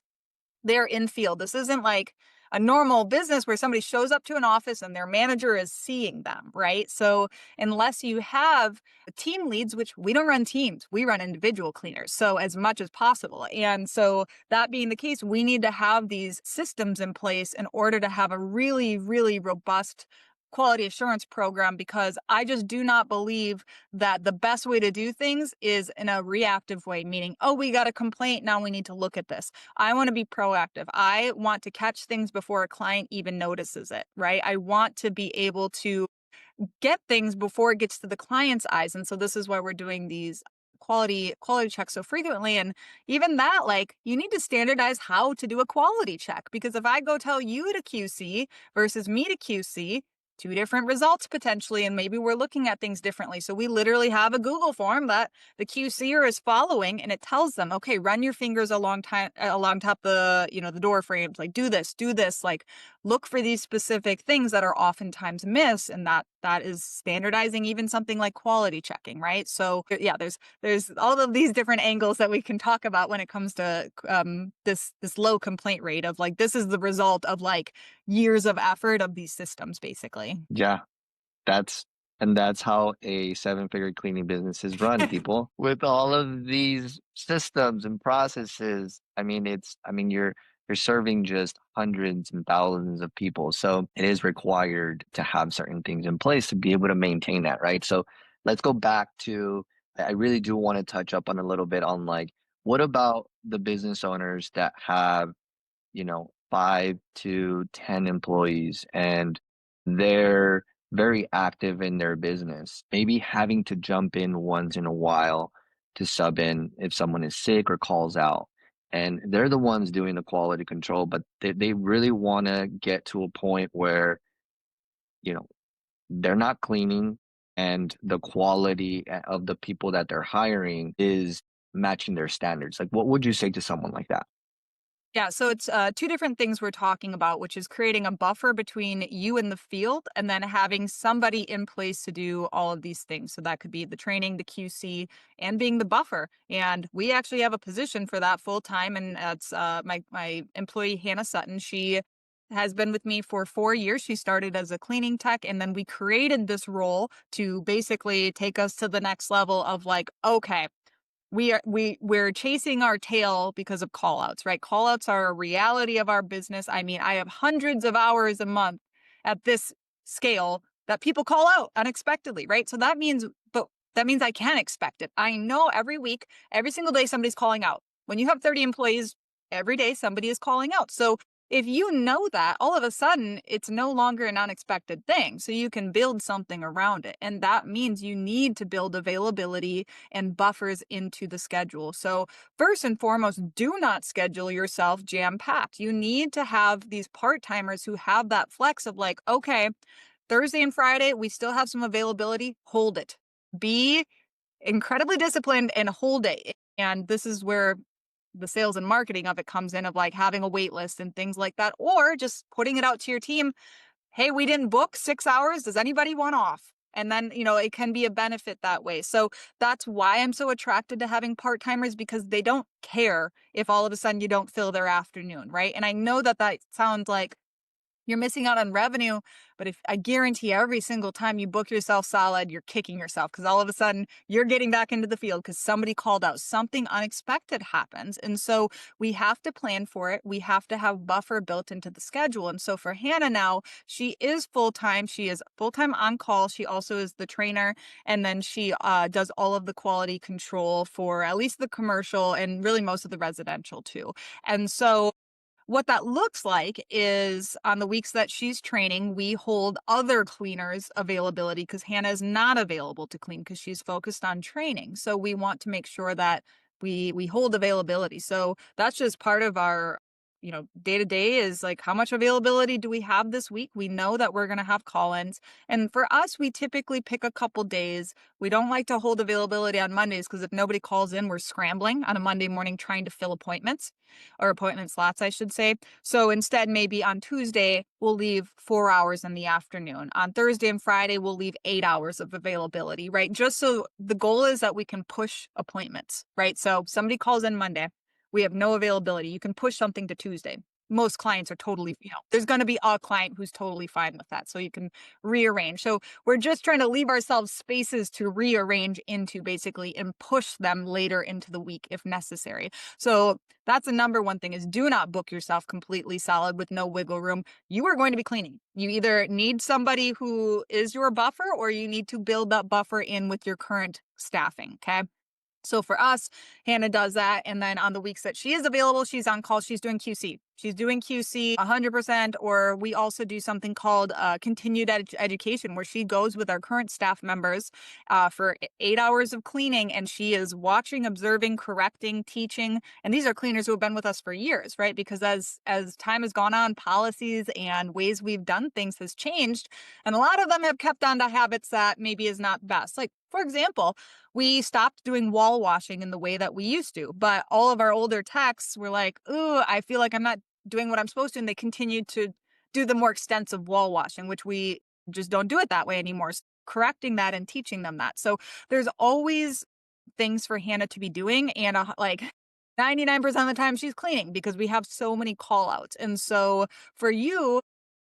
they're in field. This isn't like a normal business where somebody shows up to an office and their manager is seeing them, right? So unless you have team leads, which we don't run teams, we run individual cleaners. So as much as possible. And so that being the case, we need to have these systems in place in order to have a really, really robust quality assurance program, because I just do not believe that the best way to do things is in a reactive way, meaning, oh, we got a complaint, now we need to look at this. I want to be proactive. I want to catch things before a client even notices it, right? I want to be able to get things before it gets to the client's eyes. And so this is why we're doing these quality checks so frequently. And even that, like, you need to standardize how to do a quality check, because if I go tell you to QC versus me to QC, two different results potentially, and maybe we're looking at things differently. So we literally have a Google form that the QCer is following, and it tells them, okay, run your fingers along top the, the door frames, like do this, like look for these specific things that are oftentimes missed, and that is standardizing even something like quality checking, right? So yeah, there's all of these different angles that we can talk about when it comes to this low complaint rate of, like, this is the result of like years of effort of these systems, basically. Yeah, that's and that's how a seven-figure cleaning business is run, people. With all of these systems and processes, you're serving just hundreds and thousands of people. So it is required to have certain things in place to be able to maintain that, right? So let's go back to, I really do want to touch up on a little bit on, like, what about the business owners that have, 5 to 10 employees, and they're very active in their business, maybe having to jump in once in a while to sub in if someone is sick or calls out. And they're the ones doing the quality control, but they really want to get to a point where, you know, they're not cleaning, and the quality of the people that they're hiring is matching their standards. Like, what would you say to someone like that? Yeah, so it's two different things we're talking about, which is creating a buffer between you and the field, and then having somebody in place to do all of these things. So that could be the training, the QC, and being the buffer. And we actually have a position for that full time, and that's my employee Hannah Sutton. She has been with me for 4 years. She started as a cleaning tech, and then we created this role to basically take us to the next level of, like, okay, we're chasing our tail because of call outs, right? Call outs are a reality of our business. I mean, I have hundreds of hours a month at this scale that people call out unexpectedly, right? So that means I can expect it. I know every week, every single day, somebody's calling out. When you have 30 employees, every day somebody is calling out. So if you know that, all of a sudden it's no longer an unexpected thing. So you can build something around it. And that means you need to build availability and buffers into the schedule. So first and foremost, do not schedule yourself jam packed. You need to have these part timers who have that flex of, like, okay, Thursday and Friday, we still have some availability. Hold it. Be incredibly disciplined and hold it. And this is where the sales and marketing of it comes in, of like having a wait list and things like that, or just putting it out to your team. Hey, we didn't book 6 hours. Does anybody want off? And then, it can be a benefit that way. So that's why I'm so attracted to having part-timers, because they don't care if all of a sudden you don't fill their afternoon, right? And I know that sounds like you're missing out on revenue, but if I guarantee every single time you book yourself solid, you're kicking yourself, because all of a sudden you're getting back into the field because somebody called out, something unexpected happens. And so we have to plan for it. We have to have buffer built into the schedule. And so for Hannah now, she is full-time. She is full-time on call. She also is the trainer. And then she does all of the quality control for at least the commercial and really most of the residential too. And so what that looks like is, on the weeks that she's training, we hold other cleaners availability, because Hannah is not available to clean because she's focused on training. So we want to make sure that we hold availability. So that's just part of our day to day, is like, how much availability do we have this week? We know that we're going to have call-ins. And for us, we typically pick a couple days. We don't like to hold availability on Mondays, because if nobody calls in, we're scrambling on a Monday morning trying to fill appointments, or appointment slots, I should say. So instead, maybe on Tuesday, we'll leave 4 hours in the afternoon. On Thursday and Friday, we'll leave 8 hours of availability, right? Just so the goal is that we can push appointments, right? So somebody calls in Monday, we have no availability. You can push something to Tuesday. most clients are totally, there's going to be a client who's totally fine with that. So you can rearrange. So we're just trying to leave ourselves spaces to rearrange into basically and push them later into the week if necessary. So that's the number one thing is do not book yourself completely solid with no wiggle room. You are going to be cleaning. You either need somebody who is your buffer or you need to build that buffer in with your current staffing. Okay. So for us, Hannah does that. And then on the weeks that she is available, she's on call. She's doing QC. She's doing QC 100%. Or we also do something called continued education, where she goes with our current staff members for 8 hours of cleaning. And she is watching, observing, correcting, teaching. And these are cleaners who have been with us for years, right? Because as time has gone on, policies and ways we've done things has changed. And a lot of them have kept on to habits that maybe is not best. Like, for example, we stopped doing wall washing in the way that we used to, but all of our older techs were like, ooh, I feel like I'm not doing what I'm supposed to. And they continued to do the more extensive wall washing, which we just don't do it that way anymore. Correcting that and teaching them that. So there's always things for Hannah to be doing. And like 99% of the time she's cleaning because we have so many call outs. And so for you,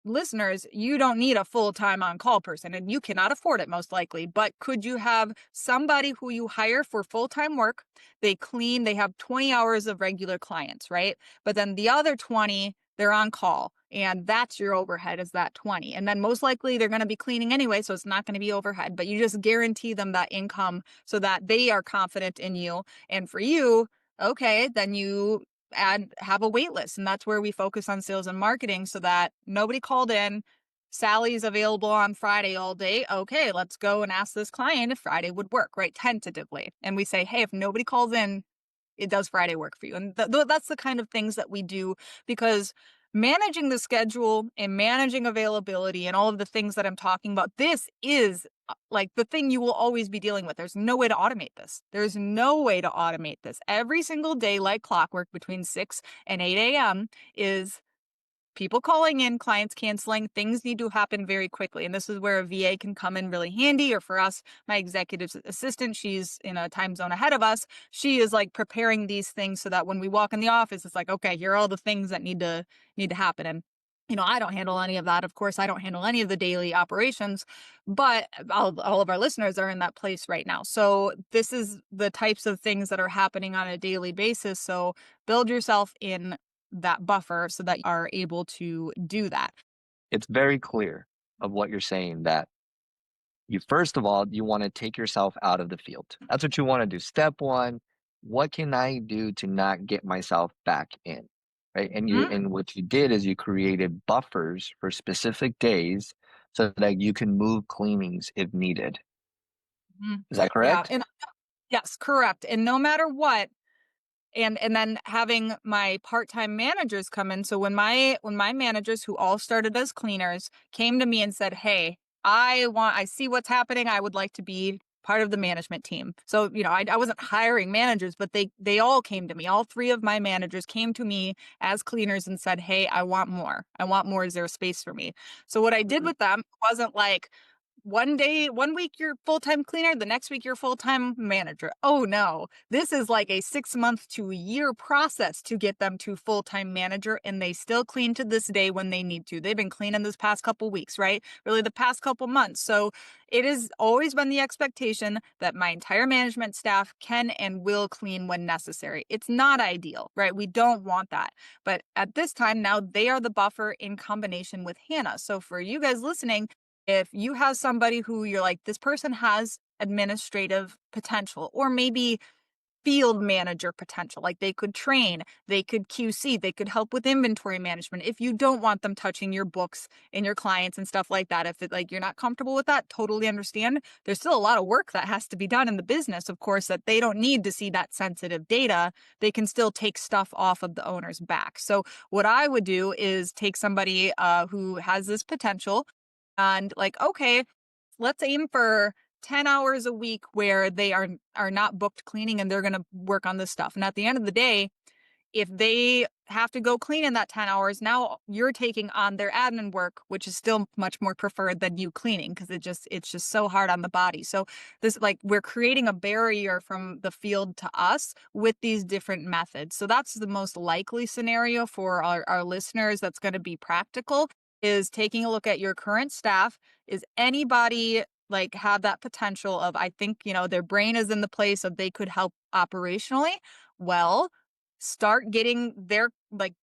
listeners, you don't need a full-time on-call person and you cannot afford it most likely, but could you have somebody who you hire for full-time work? They clean, they have 20 hours of regular clients, right? But then the other 20, they're on call and that's your overhead is that 20. And then most likely they're going to be cleaning anyway, so it's not going to be overhead, but you just guarantee them that income so that they are confident in you. And for you, okay, then you have a wait list. And that's where we focus on sales and marketing so that nobody called in. Sally's available on Friday all day. Okay, let's go and ask this client if Friday would work, right? Tentatively. And we say, hey, if nobody calls in, it does Friday work for you. And that's the kind of things that we do because managing the schedule and managing availability and all of the things that I'm talking about, this is like the thing you will always be dealing with. There's no way to automate this. There's no way to automate this. Every single day, like clockwork between 6 and 8 a.m. is people calling in, clients canceling, things need to happen very quickly. And this is where a VA can come in really handy. Or for us, my executive assistant, she's in a time zone ahead of us. She is like preparing these things so that when we walk in the office, it's like, okay, here are all the things that need to happen. And I don't handle any of that. Of course, I don't handle any of the daily operations, but all of our listeners are in that place right now. So this is the types of things that are happening on a daily basis. So build yourself in that buffer so that you are able to do that. It's very clear of what you're saying that you first of all, you want to take yourself out of the field. That's what you want to do. Step one, what can I do to not get myself back in? Right. Mhm. And what you did is you created buffers for specific days so that you can move cleanings if needed. Mhm. Is that Yeah, correct? and yes, correct. And no matter what, and then having my part-time managers come in. So when my managers who all started as cleaners came to me and said, "Hey, I see what's happening. I would like to be part of the management team." So, I wasn't hiring managers, but they all came to me. All three of my managers came to me as cleaners and said, "Hey, I want more. I want more. Is there a space for me?" So what I did Mhm. with them wasn't like one week you're full-time cleaner, the next week you're full-time manager. Oh no. This is like a 6 month to a year process to get them to full-time manager, and they still clean to this day when they need to. They've been cleaning this past couple weeks, right? Really the past couple months. So it has always been the expectation that my entire management staff can and will clean when necessary. It's not ideal, right? We don't want that. But at this time now they are the buffer in combination with Hannah. So for you guys listening, if you have somebody who you're like, this person has administrative potential or maybe field manager potential, like they could train, they could QC, they could help with inventory management. If you don't want them touching your books and your clients and stuff like that, if it, like you're not comfortable with that, totally understand. There's still a lot of work that has to be done in the business, of course, that they don't need to see that sensitive data. They can still take stuff off of the owner's back. So what I would do is take somebody who has this potential and like, okay, let's aim for 10 hours a week where they are not booked cleaning and they're going to work on this stuff. And at the end of the day, if they have to go clean in that 10 hours, now you're taking on their admin work, which is still much more preferred than you cleaning because it's just so hard on the body. So this, like, we're creating a barrier from the field to us with these different methods. So that's the most likely scenario for our listeners that's going to be practical, is taking a look at your current staff. Is anybody like have that potential of, I think, their brain is in the place of they could help operationally? Well, start getting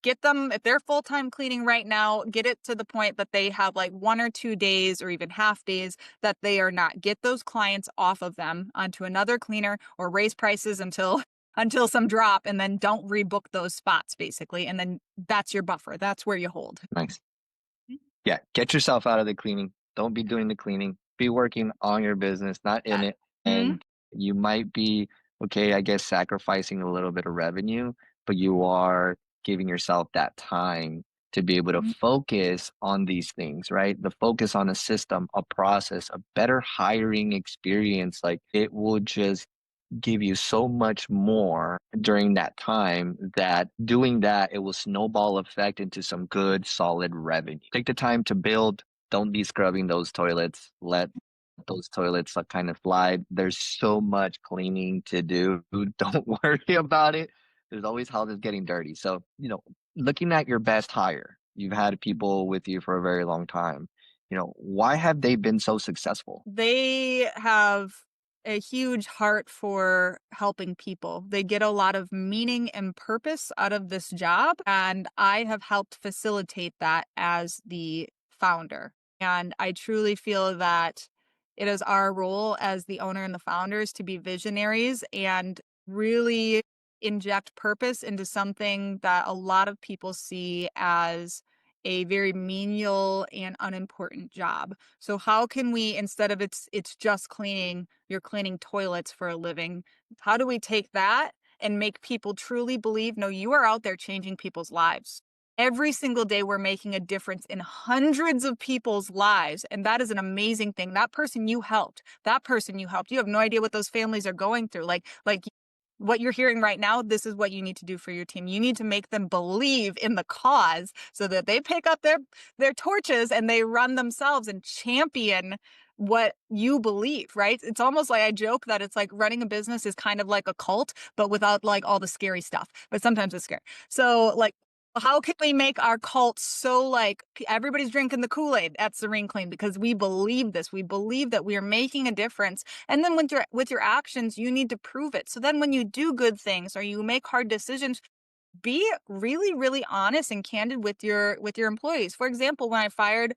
get them, if they're full-time cleaning right now, get it to the point that they have like 1 or 2 days or even half days that they are not. Get those clients off of them onto another cleaner, or raise prices until until some drop, and then don't rebook those spots basically. And then that's your buffer. That's where you hold. Nice. Yeah, get yourself out of the cleaning. Don't be doing the cleaning. Be working on your business, not in it. Mhm. And you might be, okay, I guess, sacrificing a little bit of revenue, but you are giving yourself that time to be able to Mhm. focus on these things, right? The focus on a system, a process, a better hiring experience. Like, it will just give you so much more during that time, that doing that, it will snowball effect into some good solid revenue. Take the time to build. Don't be scrubbing those toilets. Let those toilets kind of slide. There's so much cleaning to do. Don't worry about it. There's always houses getting dirty. So, looking at your best hire, you've had people with you for a very long time. Why have they been so successful? They have a huge heart for helping people. They get a lot of meaning and purpose out of this job, and I have helped facilitate that as the founder. And I truly feel that it is our role as the owner and the founders to be visionaries and really inject purpose into something that a lot of people see as a very menial and unimportant job. So how can we, instead of it's just cleaning, you're cleaning toilets for a living, how do we take that and make people truly believe, no, you are out there changing people's lives. Every single day we're making a difference in hundreds of people's lives, and that is an amazing thing. That person you helped, you have no idea what those families are going through. Like what you're hearing right now, this is what you need to do for your team. You need to make them believe in the cause so that they pick up their torches and they run themselves and champion what you believe, right? It's almost like, I joke that it's like running a business is kind of like a cult, but without like all the scary stuff. But sometimes it's scary. So like, how can we make our cult so like everybody's drinking the Kool-Aid at Serene Clean, because we believe this. We believe that we are making a difference. And then with your actions, you need to prove it. So then when you do good things or you make hard decisions, be really, really honest and candid with your employees. For example, when I fired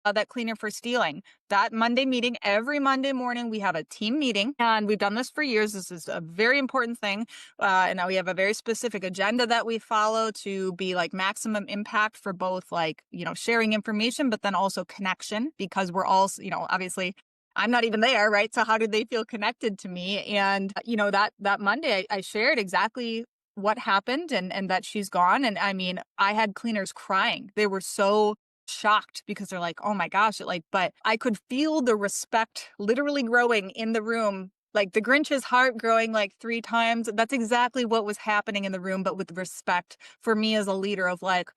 that cleaner for stealing, that Monday meeting, every Monday morning we have a team meeting, and we've done this for years. This is a very important thing, and now we have a very specific agenda that we follow to be like maximum impact for both, like, sharing information, but then also connection, because we're all, obviously I'm not even there, right? So how do they feel connected to me? And that Monday I shared exactly what happened, and that she's gone. And I mean, I had cleaners crying. They were so shocked because they're like, oh my gosh, but I could feel the respect literally growing in the room, like the Grinch's heart growing like 3 times. That's exactly what was happening in the room, but with respect for me as a leader of like,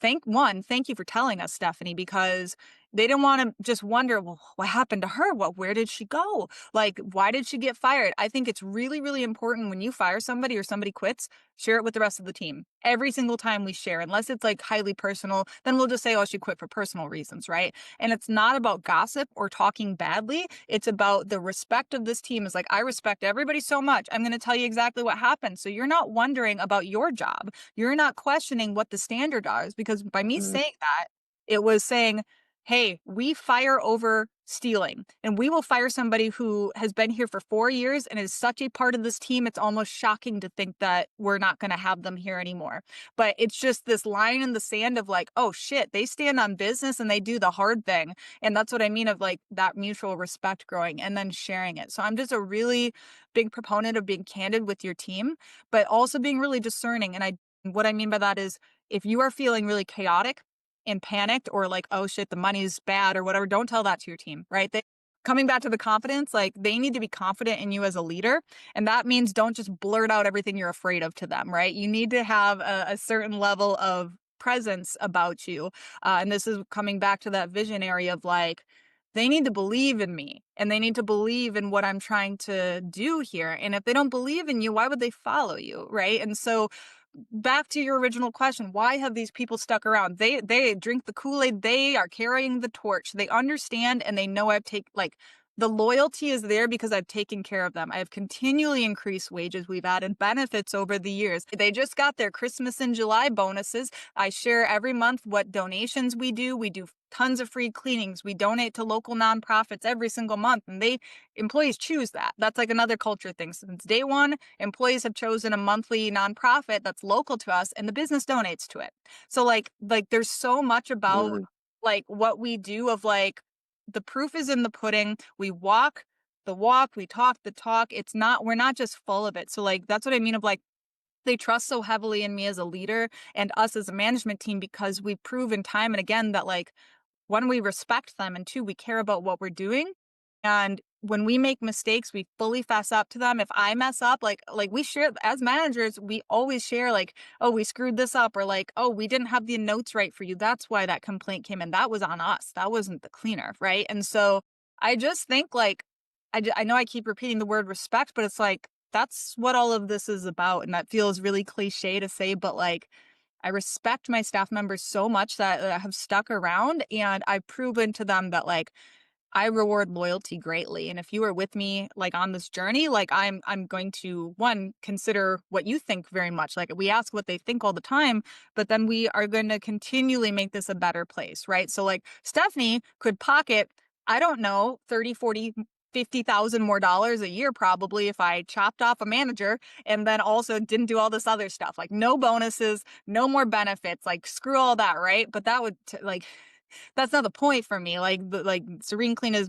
thank you for telling us, Stephanie, because they didn't want to just wonder, well, what happened to her? Where did she go? Like, why did she get fired? I think it's really, really important when you fire somebody or somebody quits, share it with the rest of the team. Every single time we share, unless it's like highly personal, then we'll just say, oh, she quit for personal reasons, right? And it's not about gossip or talking badly. It's about the respect of this team. Is like, I respect everybody so much. I'm going to tell you exactly what happened. So you're not wondering about your job. You're not questioning what the standard is, because by me saying that, it was saying, hey, we fire over stealing, and we will fire somebody who has been here for 4 years and is such a part of this team. It's almost shocking to think that we're not going to have them here anymore. But it's just this line in the sand of like, oh shit, they stand on business and they do the hard thing. And that's what I mean of like that mutual respect growing and then sharing it. So I'm just a really big proponent of being candid with your team, but also being really discerning. And what I mean by that is, if you are feeling really chaotic and panicked, or like, oh shit, the money's bad or whatever, don't tell that to your team, right? coming back to the confidence, like they need to be confident in you as a leader. And that means don't just blurt out everything you're afraid of to them, right? You need to have a certain level of presence about you. And this is coming back to that visionary of like, they need to believe in me and they need to believe in what I'm trying to do here. And if they don't believe in you, why would they follow you? Right. And so back to your original question, why have these people stuck around? They drink the Kool-Aid, they are carrying the torch. They understand and they know I've taken like the loyalty is there because I've taken care of them. I have continually increased wages. We've added benefits over the years. They just got their Christmas and July bonuses. I share every month what donations we do. We do tons of free cleanings. We donate to local nonprofits every single month. And employees choose that. That's like another culture thing. Since day one, employees have chosen a monthly nonprofit that's local to us and the business donates to it. So like there's so much about Mm, like what we do of like the proof is in the pudding. We walk the walk, we talk the talk. We're not just full of it. So like that's what I mean of like they trust so heavily in me as a leader and us as a management team because we've proven time and again that like one, we respect them, and two, we care about what we're doing. And when we make mistakes, we fully fess up to them. If I mess up, like we share as managers, we always share like, oh, we screwed this up, or like, oh, we didn't have the notes right for you. That's why that complaint came in. That was on us. That wasn't the cleaner, right? And so I just think like I know I keep repeating the word respect, but it's like that's what all of this is about, and that feels really cliche to say, but like I respect my staff members so much that have stuck around, and I've proven to them that like I reward loyalty greatly. And if you are with me like on this journey, like I'm going to one consider what you think very much. Like we ask what they think all the time, but then we are going to continually make this a better place, right? So like Stephanie could pocket, I don't know, 30, 40, 50,000 more dollars a year probably if I chopped off a manager and then also didn't do all this other stuff. Like no bonuses, no more benefits, like screw all that, right? But that would like that's not the point for me. Like Serene Clean is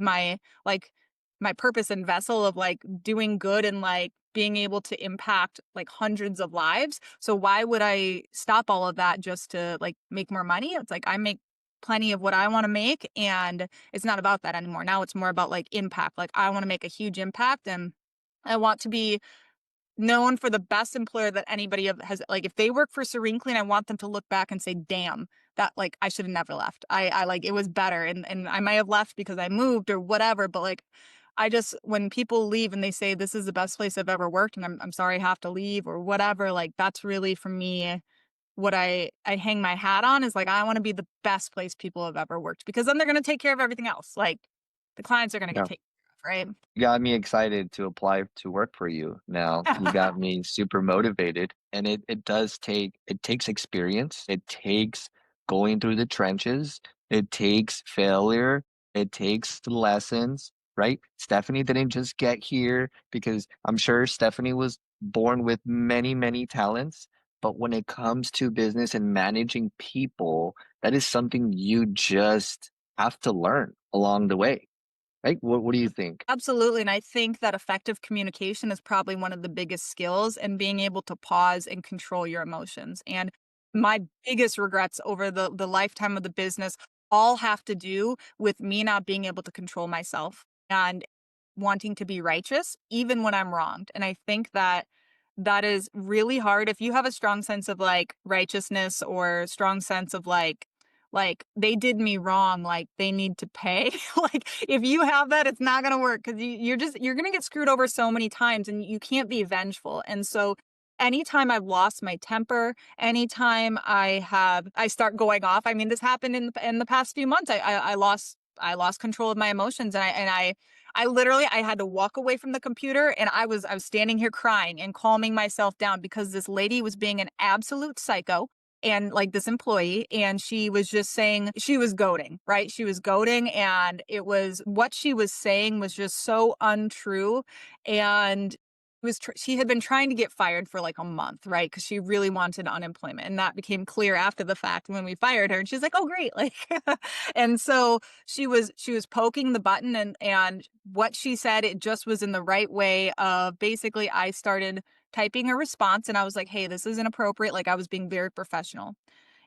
like my purpose and vessel of like doing good and like being able to impact like hundreds of lives. So why would I stop all of that just to like make more money? It's like I make plenty of what I want to make and it's not about that anymore. Now it's more about like impact. Like I want to make a huge impact and I want to be known for the best employer that anybody has. Like if they work for Serene Clean, I want them to look back and say, damn, that like I should have never left. I like it was better. And I might have left because I moved or whatever, but like I just when people leave and they say this is the best place I've ever worked and I'm sorry I have to leave or whatever, like that's really for me what I hang my hat on is like I want to be the best place people have ever worked because then they're gonna take care of everything else. Like the clients are gonna get yeah. taken care of, You got me excited to apply to work for you now. You right? got me super motivated, and it takes experience. It takes going through the trenches. It takes failure. It takes the lessons, right? Stephanie didn't just get here because I'm sure Stephanie was born with many, many talents. But when it comes to business and managing people, that is something you just have to learn along the way, right? What do you think? Absolutely. And I think that effective communication is probably one of the biggest skills and being able to pause and control your emotions. And my biggest regrets over the lifetime of the business all have to do with me not being able to control myself and wanting to be righteous, even when I'm wronged. And I think that that is really hard. If you have a strong sense of like righteousness or strong sense of like they did me wrong, like they need to pay. Like if you have that, it's not gonna work because you're gonna get screwed over so many times and you can't be vengeful. And so anytime I've lost my temper, anytime I start going off. I mean, this happened in the past few months. I lost control of my emotions and I literally I had to walk away from the computer and I was standing here crying and calming myself down because this lady was being an absolute psycho and like this employee and she was just saying she was goading, right? She was goading and it was what she was saying was just so untrue and she had been trying to get fired for like a month, right? Because she really wanted unemployment and that became clear after the fact when we fired her and she's like, oh great, like and so she was poking the button and what she said it just was in the right way of basically I started typing a response and I was like, hey, this is inappropriate. Like I was being very professional.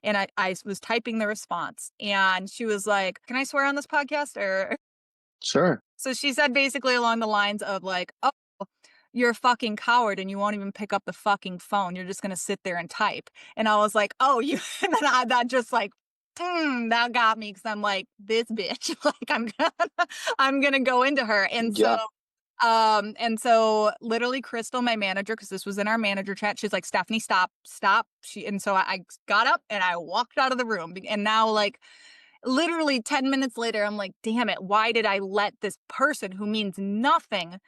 And I was typing the response and she was like, can I swear on this podcast or Sure. So she said basically along the lines of like, "Oh, you're a fucking coward and you won't even pick up the fucking phone. You're just gonna sit there and type." And I was like, "Oh, you," and then that just like, that got me because I'm like, this bitch, like I'm gonna go into her. Yeah. And so literally Crystal, my manager, because this was in our manager chat, she's like, Stephanie, stop, stop. And so I got up and I walked out of the room. And now, like, literally 10 minutes later, I'm like, damn it, why did I let this person who means nothing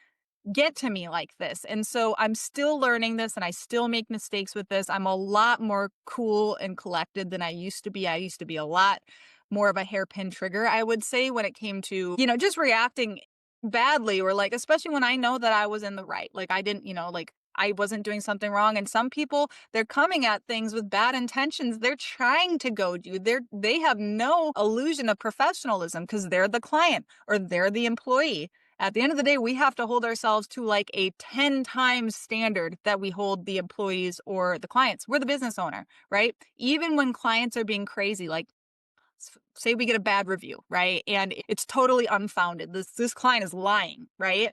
get to me like this? And so I'm still learning this and I still make mistakes with this. I'm a lot more cool and collected than I used to be. I used to be a lot more of a hairpin trigger, I would say, when it came to, just reacting badly, or like, especially when I know that I was in the right. Like I didn't, like I wasn't doing something wrong. And some people, they're coming at things with bad intentions. They're trying to goad you. They have no illusion of professionalism because they're the client or they're the employee. At the end of the day, we have to hold ourselves to like a 10 times standard that we hold the employees or the clients. We're the business owner, right? Even when clients are being crazy, like say we get a bad review, right? And it's totally unfounded. This client is lying, right?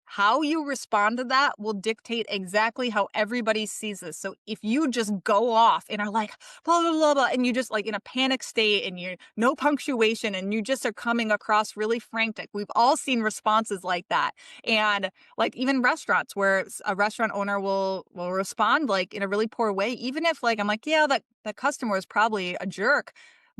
How you respond to that will dictate exactly how everybody sees this. So if you just go off and are like, blah, blah, blah, blah, and you just like in a panic state and you're no punctuation and you just are coming across really frantic. We've all seen responses like that. And like even restaurants where a restaurant owner will respond like in a really poor way, even if like I'm like, yeah, that customer is probably a jerk.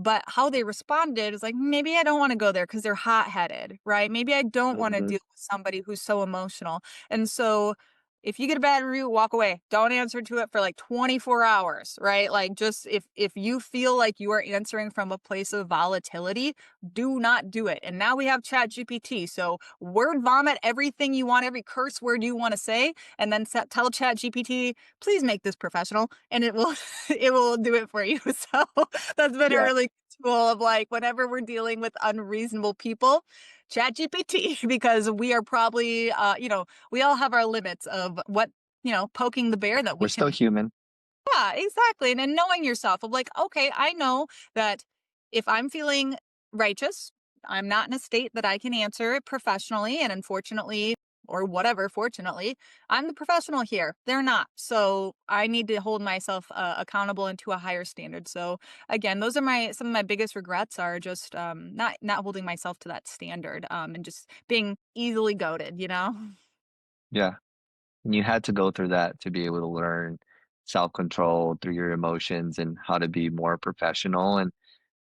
But how they responded is like, maybe I don't want to go there because they're hot headed, right? Maybe I don't want to Mhm. deal with somebody who's so emotional. And so if you get a bad review, walk away. Don't answer to it for like 24 hours, right? Like just if you feel like you are answering from a place of volatility, do not do it. And now we have Chat GPT. So word vomit everything you want, every curse word you want to say, and then tell Chat GPT, please make this professional, and it will it will do it for you. So that's been a Yeah. really good tool of like whenever we're dealing with unreasonable people, Chat GPT, because we are probably we all have our limits of what, poking the bear that We're we still can. human. Yeah, exactly. And then knowing yourself of like, okay, I know that if I'm feeling righteous, I'm not in a state that I can answer it professionally. And unfortunately, or whatever, fortunately, I'm the professional here. They're not. So I need to hold myself accountable and to a higher standard. So again, those are some of my biggest regrets are just not holding myself to that standard and just being easily goaded, you know? Yeah. And you had to go through that to be able to learn self-control through your emotions and how to be more professional. And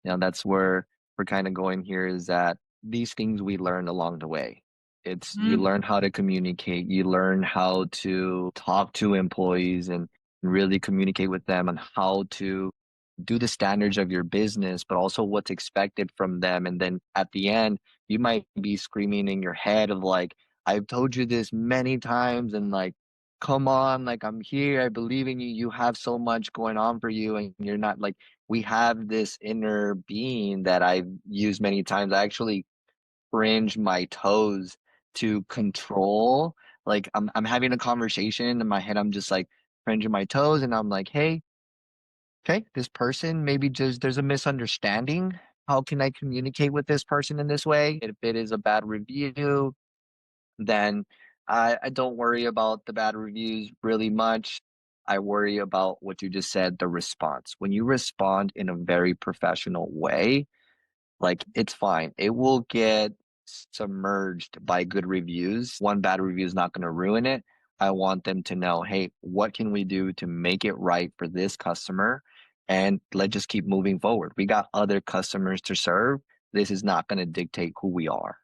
that's where we're kind of going here is that these things we learn along the way. It's you Mhm. learn how to communicate, you learn how to talk to employees and really communicate with them on how to do the standards of your business, but also what's expected from them. And then at the end, you might be screaming in your head of like, I've told you this many times and like, come on, like I'm here, I believe in you, you have so much going on for you, and you're not like we have this inner being that I've used many times. I actually fringe my toes to control. Like I'm having a conversation in my head, I'm just like fringing my toes and I'm like, hey, okay, this person maybe just there's a misunderstanding. How can I communicate with this person in this way? If it is a bad review, then I don't worry about the bad reviews really much. I worry about what you just said, the response. When you respond in a very professional way, like it's fine. It will get submerged by good reviews. One bad review is not going to ruin it. I want them to know, hey, what can we do to make it right for this customer? And let's just keep moving forward. We got other customers to serve. This is not going to dictate who we are,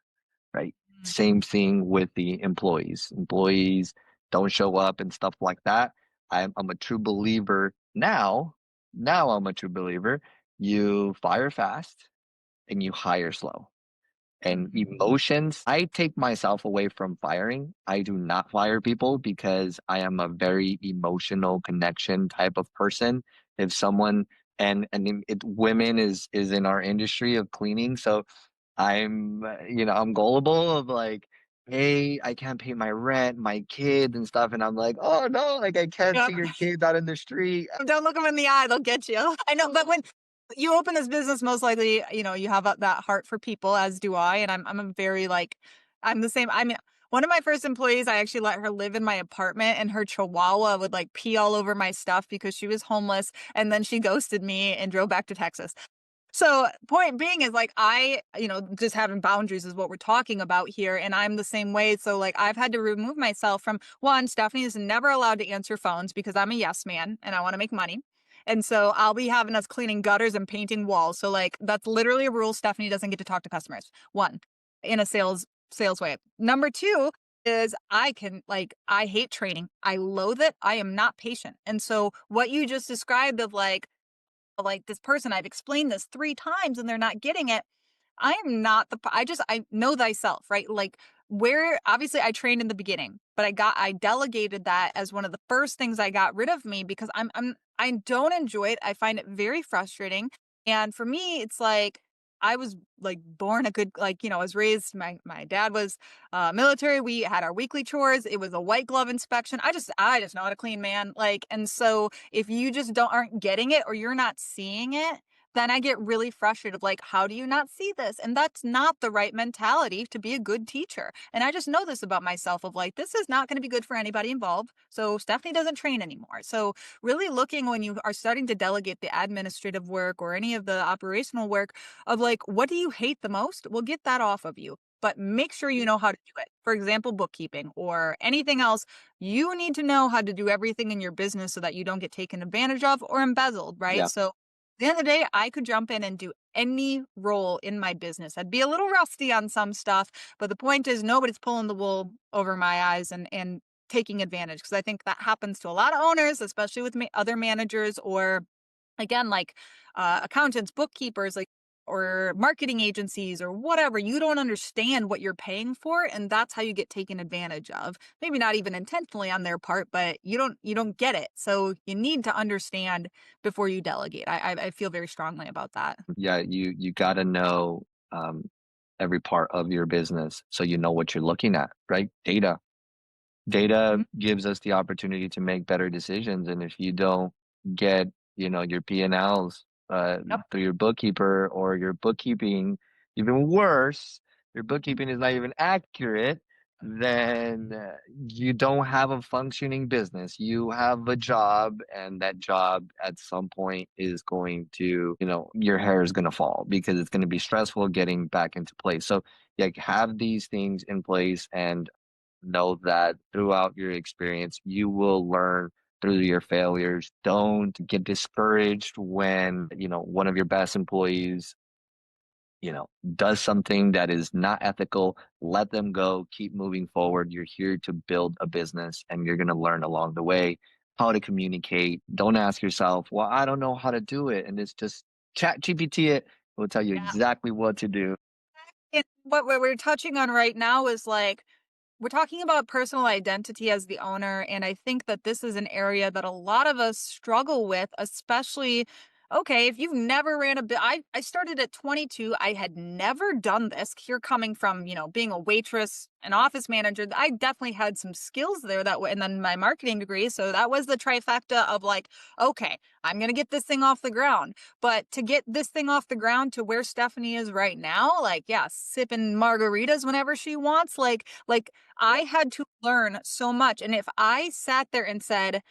right? Same thing with the employees. Employees don't show up and stuff like that. I'm a true believer now. Now I'm a true believer. You fire fast and you hire slow. And Mhm. emotions, I take myself away from firing. I do not fire people because I am a very emotional connection type of person. If someone women is in our industry of cleaning, so I'm gullible of like, hey, I can't pay my rent, my kids and stuff, and I'm like, oh no, like I can't Yep. see your kids out in the street. Don't look them in the eye, they'll get you. I know, but when you open this business, most likely, you have that heart for people, as do I. And I'm a very like, I'm the same. I mean, one of my first employees, I actually let her live in my apartment, and her chihuahua would like pee all over my stuff because she was homeless. And then she ghosted me and drove back to Texas. So, point being is like just having boundaries is what we're talking about here. And I'm the same way. So, like, I've had to remove myself from one, Stephanie is never allowed to answer phones because I'm a yes man and I want to make money. And so I'll be having us cleaning gutters and painting walls. So, like, that's literally a rule. Stephanie doesn't get to talk to customers. One, in a sales way. Number two is I hate training. I loathe it. I am not patient. And so what you just described of like this person, I've explained this 3 times and they're not getting it. I am not I know thyself, right? Like, where obviously I trained in the beginning, but I delegated that as one of the first things I got rid of me because I don't enjoy it. I find it very frustrating. And for me, it's like I was like born a good, I was raised, my dad was military. We had our weekly chores. It was a white glove inspection. I just know how to clean, man. Like, and so if you just don't aren't getting it or you're not seeing it, then I get really frustrated of like, how do you not see this? And that's not the right mentality to be a good teacher. And I just know this about myself of like, this is not going to be good for anybody involved. So Stephanie doesn't train anymore. So really looking when you are starting to delegate the administrative work or any of the operational work of like, what do you hate the most? Well, get that off of you. But make sure you know how to do it. For example, bookkeeping or anything else, you need to know how to do everything in your business so that you don't get taken advantage of or embezzled, right? Yeah. So the end of the day, I could jump in and do any role in my business. I'd be a little rusty on some stuff, but the point is nobody's pulling the wool over my eyes and taking advantage because I think that happens to a lot of owners, especially with other managers or again like accountants, bookkeepers, like or marketing agencies or whatever. You don't understand what you're paying for, and that's how you get taken advantage of. Maybe not even intentionally on their part, but you don't get it. So you need to understand before you delegate. I feel very strongly about that. Yeah, you gotta know, um, every part of your business so you know what you're looking at, right? Data Mhm. gives us the opportunity to make better decisions, and if you don't get, your P&Ls, Yep. through your bookkeeper or your bookkeeping even worse, your bookkeeping is not even accurate, then, you don't have a functioning business. You have a job, and that job at some point is going to, your hair is gonna fall because it's gonna be stressful getting back into place. So, yeah, have these things in place and know that throughout your experience, you will learn through your failures. Don't get discouraged when, one of your best employees, does something that is not ethical. Let them go, keep moving forward. You're here to build a business and you're going to learn along the way how to communicate. Don't ask yourself, well, I don't know how to do it. And it's just chat GPT it. It will tell you Yeah. exactly what to do. And what we're touching on right now is like we're talking about personal identity as the owner, and I think that this is an area that a lot of us struggle with, especially okay, if you've never ran a I started at 22. I had never done this. Here coming from, being a waitress, an office manager, I definitely had some skills there that way, and then my marketing degree. So that was the trifecta of like, okay, I'm gonna get this thing off the ground. But to get this thing off the ground to where Stephanie is right now, like, yeah, sipping margaritas whenever she wants, like I had to learn so much. And if I sat there and said,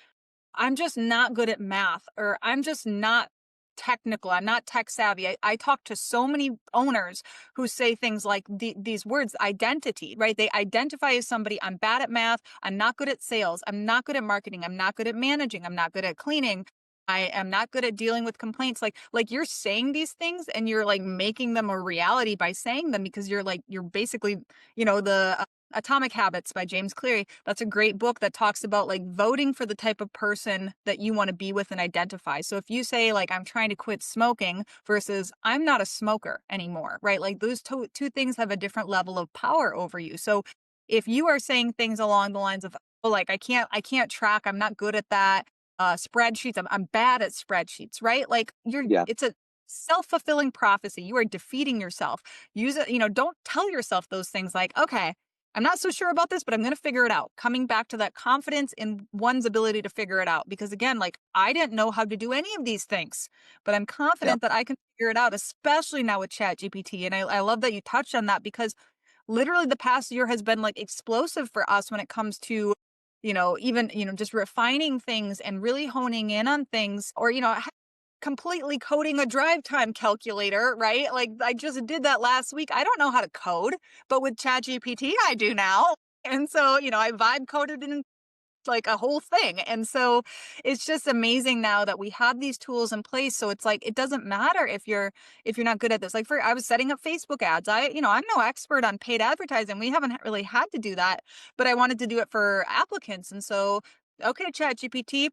I'm just not good at math or I'm just not technical, I'm not tech savvy. I talk to so many owners who say things like these words, identity, right? They identify as somebody, I'm bad at math, I'm not good at sales, I'm not good at marketing, I'm not good at managing, I'm not good at cleaning. I am not good at dealing with complaints. Like you're saying these things and you're like making them a reality by saying them because you're basically, the Atomic Habits by James Cleary. That's a great book that talks about like voting for the type of person that you want to be with and identify. So if you say like I'm trying to quit smoking versus I'm not a smoker anymore, right? Like those two things have a different level of power over you. So if you are saying things along the lines of oh like I can't track, I'm not good at that. Spreadsheets, I'm bad at spreadsheets, right? Like Yeah. it's a self-fulfilling prophecy. You are defeating yourself. Use it, don't tell yourself those things like, okay, I'm not so sure about this, but I'm going to figure it out. Coming back to that confidence in one's ability to figure it out. Because again, like I didn't know how to do any of these things, but I'm Yeah. confident that I can figure it out, especially now with Chat GPT. And I love that you touched on that because literally the past year has been like explosive for us when it comes to, even, just refining things and really honing in on things, or, completely coding a drive time calculator, right? Like I just did that last week. I don't know how to code, but with ChatGPT I do now. And so, I vibe coded in like a whole thing. And so it's just amazing now that we have these tools in place. So it's like it doesn't matter if you're not good at this. Like I was setting up Facebook ads. I'm no expert on paid advertising. We haven't really had to do that, but I wanted to do it for applicants. And so okay, ChatGPT,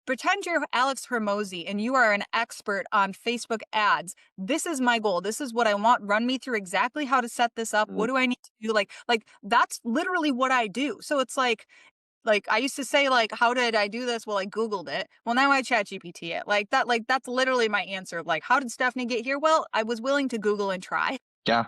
pretend you're Alex Hermosi and you are an expert on Facebook ads. This is my goal. This is what I want. Run me through exactly how to set this up. Mhm. What do I need to do? Like that's literally what I do. So it's like, I used to say, like, "How did I do this?" Well, I Googled it. Well, now I ChatGPT it. That's literally my answer. Like, "How did Stephanie get here?" Well, I was willing to Google and try. Yeah,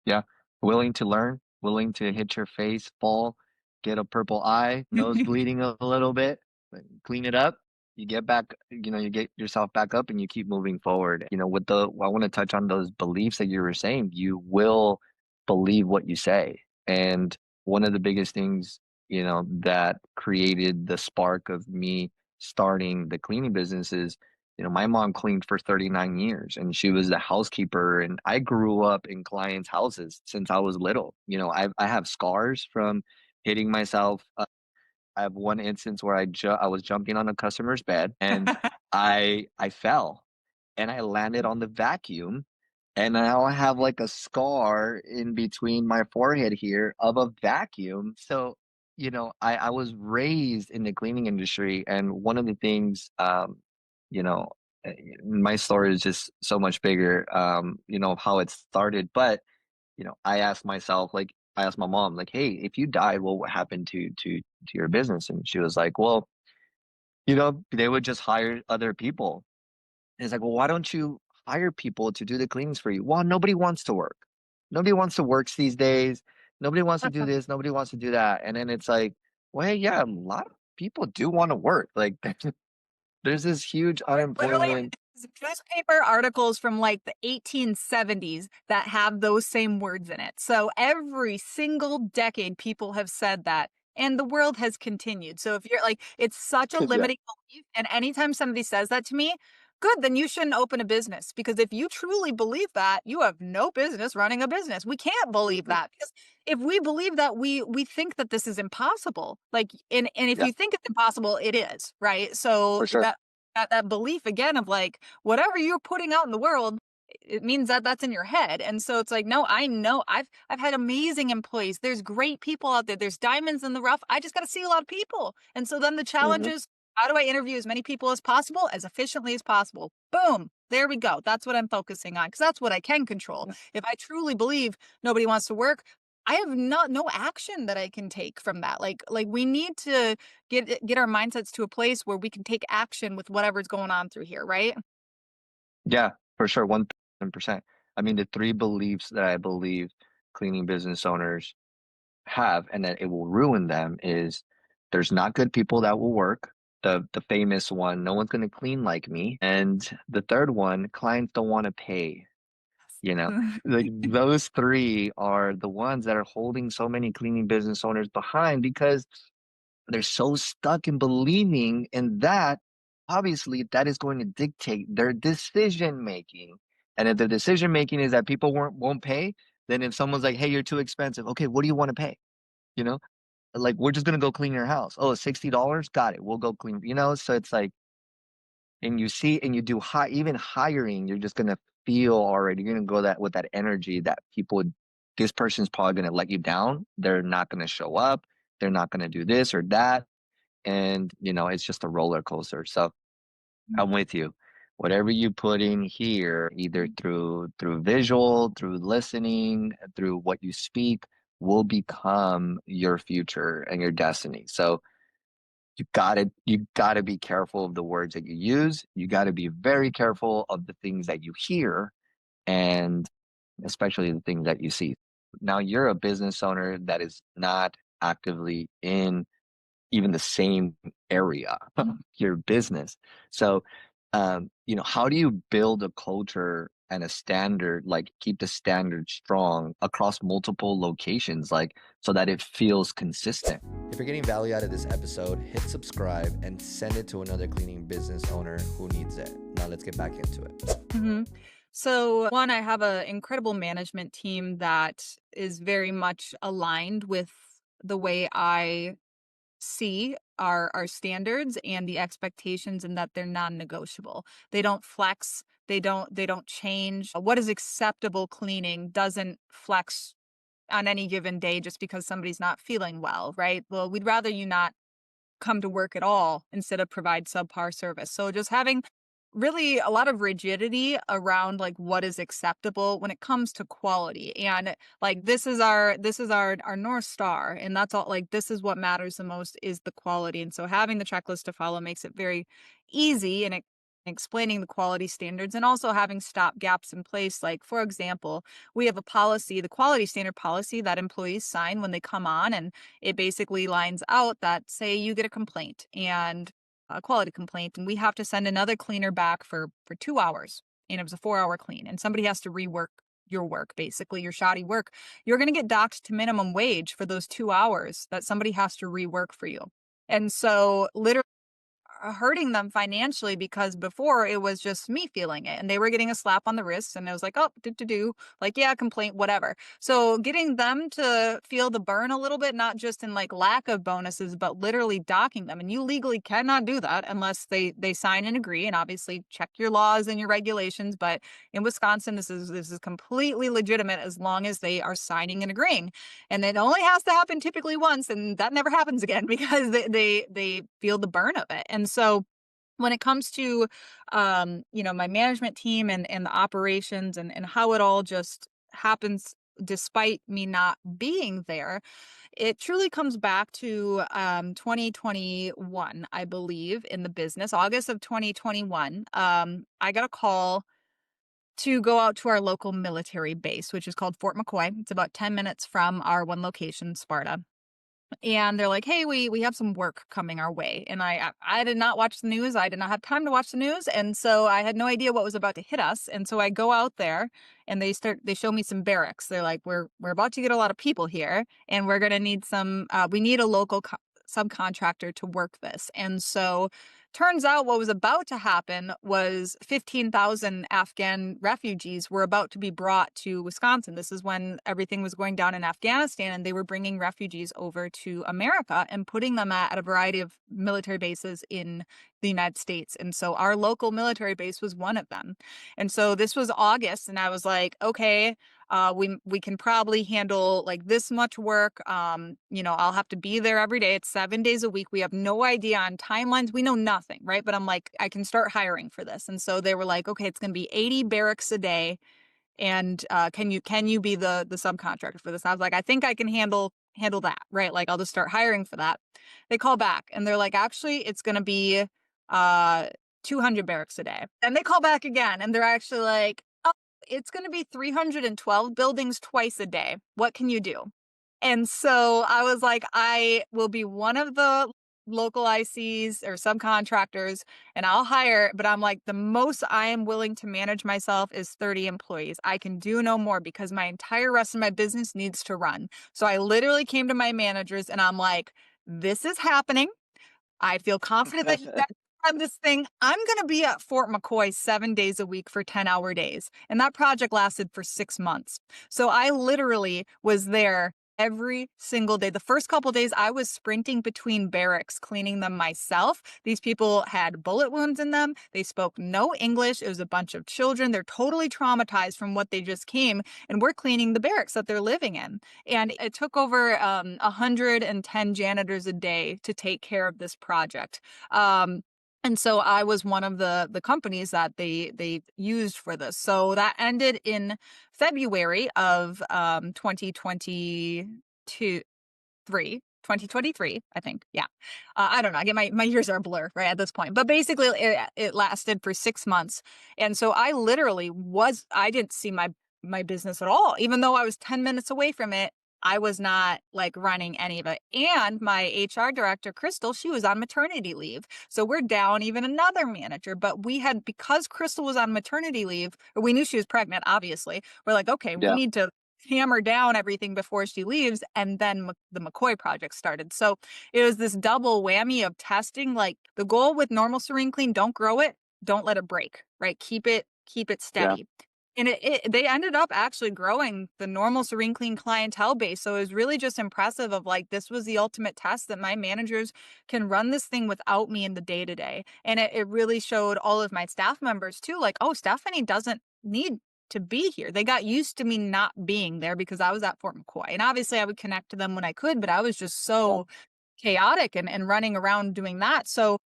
yeah. Willing to learn, willing to hit your face, fall, get a purple eye, nose bleeding a little bit, but clean it up. You get back, you get yourself back up and you keep moving forward. I want to touch on those beliefs that you were saying. You will believe what you say. And one of the biggest things, that created the spark of me starting the cleaning business is my mom cleaned for 39 years and she was the housekeeper. And I grew up in clients' houses since I was little. I have scars from hitting myself. I have one instance where I was jumping on a customer's bed and I fell and I landed on the vacuum. And now I have like a scar in between my forehead here of a vacuum. So, I was raised in the cleaning industry. And one of the things, you know, eh, my story is just so much bigger, how it started. But, I asked my mom, like, hey, if you died, what would happen to your business? And she was like, well, they would just hire other people. And it's like, well, why don't you hire people to do the cleanings for you? Well, nobody wants to work. Nobody wants to work these days. Nobody wants to do this. Nobody wants to do that. And then it's like, well, hey, yeah, a lot of people do want to work. Like, there's this huge Literally, unemployment. newspaper articles from like the 1870s that have those same words in it. So every single decade, people have said that, and the world has continued. So if you're like, it's such a Yeah. limiting belief. And anytime somebody says that to me, good, then you shouldn't open a business, because if you truly believe that, you have no business running a business. We can't believe Mhm. that, because if we believe that, we think that this is impossible. Like, and if Yeah, you think it's impossible, it is, right? So for sure. that belief again of like whatever you're putting out in the world, it means that that's in your head. And so it's like, no, I know I've had amazing employees. There's great people out there. There's diamonds in the rough. I just got to see a lot of people. And so then the challenge Hmm. is, how do I interview as many people as possible, as efficiently as possible? Boom. There we go. That's what I'm focusing on, because that's what I can control. If I truly believe nobody wants to work, I have no action that I can take from that. Like we need to get our mindsets to a place where we can take action with whatever's going on through here, right? Yeah, for sure. 1000%. I mean, the three beliefs that I believe cleaning business owners have and that it will ruin them is there's not good people that will work. The famous one, no one's gonna clean like me. And the third one, clients don't want to pay, you know. Like those three are the ones that are holding so many cleaning business owners behind because they're so stuck in believing in that. Obviously, that is going to dictate their decision making. And if the decision making is that people won't pay, then if someone's like, hey, you're too expensive, okay, what do you want to pay? You know, like we're just gonna go clean your house. Oh, $60? Got it. We'll go clean, so it's like, and you see, and you do high, even hiring, you're just gonna feel already, you're gonna go that with that energy that this person's probably gonna let you down. They're not gonna show up. They're not gonna do this or that. And, it's just a roller coaster. So I'm with you. Whatever you put in here, either through visual, through listening, through what you speak, will become your future and your destiny. So you gotta be careful of the words that you use. You gotta be very careful of the things that you hear, and especially the things that you see. Now you're a business owner that is not actively in even the same area of your business. So, how do you build a culture and a standard, like keep the standard strong across multiple locations, like so that it feels consistent. If you're getting value out of this episode, hit subscribe and send it to another cleaning business owner who needs it. Now let's get back into it. So one, I have an incredible management team that is very much aligned with the way I see our standards and the expectations, and that they're non-negotiable. They don't flex, they don't change. What is acceptable cleaning doesn't flex on any given day just because somebody's not feeling well, right? Well, we'd rather you not come to work at all instead of provide subpar service. So just having really a lot of rigidity around like what is acceptable when it comes to quality. And like this is our North Star. And that's all, like this is what matters the most is the quality. And so having the checklist to follow makes it very easy and explaining the quality standards, and also having stop gaps in place. Like, for example, we have a policy, the quality standard policy that employees sign when they come on, and it basically lines out that, say you get a complaint and a quality complaint, and we have to send another cleaner back for 2 hours, and it was a 4 hour clean, and somebody has to rework your work, basically your shoddy work. You're going to get docked to minimum wage for those 2 hours that somebody has to rework for you. And so literally hurting them financially, because before it was just me feeling it and they were getting a slap on the wrist, and it was like, oh, do like, yeah, complaint, whatever. So getting them to feel the burn a little bit, not just in like lack of bonuses, but literally docking them. And you legally cannot do that unless they sign and agree, and obviously check your laws and your regulations. But in Wisconsin, this is completely legitimate as long as they are signing and agreeing. And it only has to happen typically once, and that never happens again because they feel the burn of it. And so when it comes to my management team and the operations and how it all just happens despite me not being there, it truly comes back to 2021, I believe, in the business. August of 2021, I got a call to go out to our local military base, which is called Fort McCoy. It's about 10 minutes from our one location, Sparta. And they're like, hey, we have some work coming our way. And I did not watch the news. I did not have time to watch the news. And so I had no idea what was about to hit us. And so I go out there, and they show me some barracks. They're like, we're about to get a lot of people here, and we're going to need we need a local subcontractor to work this. And so turns out what was about to happen was 15,000 Afghan refugees were about to be brought to Wisconsin. This is when everything was going down in Afghanistan, and they were bringing refugees over to America and putting them at a variety of military bases in the United States. And so our local military base was one of them. And so this was August, and I was like, okay, we can probably handle like this much work. I'll have to be there every day. It's 7 days a week. We have no idea on timelines. We know nothing, right? But I'm like, I can start hiring for this. And so they were like, okay, it's going to be 80 barracks a day. And can you be the subcontractor for this? And I was like, I think I can handle that, right? Like, I'll just start hiring for that. They call back, and they're like, actually, it's going to be 200 barracks a day. And they call back again, and they're actually like, it's going to be 312 buildings twice a day. What can you do? And so I was like, I will be one of the local ICs or subcontractors, and I'll hire. But I'm like, the most I am willing to manage myself is 30 employees. I can do no more because my entire rest of my business needs to run. So I literally came to my managers, and I'm like, this is happening. I feel confident that you guys have this thing. I'm going to be at Fort McCoy 7 days a week for 10-hour days. And that project lasted for 6 months. So I literally was there every single day. The first couple days, I was sprinting between barracks, cleaning them myself. These people had bullet wounds in them. They spoke no English. It was a bunch of children. They're totally traumatized from what they just came, and we're cleaning the barracks that they're living in. And it took over 110 janitors a day to take care of this project. And so I was one of the companies that they used for this. So that ended in February of 2023, I think. Yeah. I don't know. I get my years are a blur right at this point. But basically it lasted for 6 months. And so I literally I didn't see my business at all, even though I was 10 minutes away from it I was not like running any of it. And my HR director, Crystal, she was on maternity leave. So we're down even another manager. But we had, because Crystal was on maternity leave, or we knew she was pregnant, obviously. We're like, okay, we Yeah. need to hammer down everything before she leaves. And then the McCoy project started. So it was this double whammy of testing. Like the goal with normal Serene Clean, don't grow it, don't let it break, right? Keep it Yeah. steady. And they ended up actually growing the normal Serene Clean clientele base. So it was really just impressive of like, this was the ultimate test that my managers can run this thing without me in the day to day. And it really showed all of my staff members too, like, oh, Stephanie doesn't need to be here. They got used to me not being there because I was at Fort McCoy. And obviously I would connect to them when I could, but I was just Yeah. so chaotic and running around doing that. So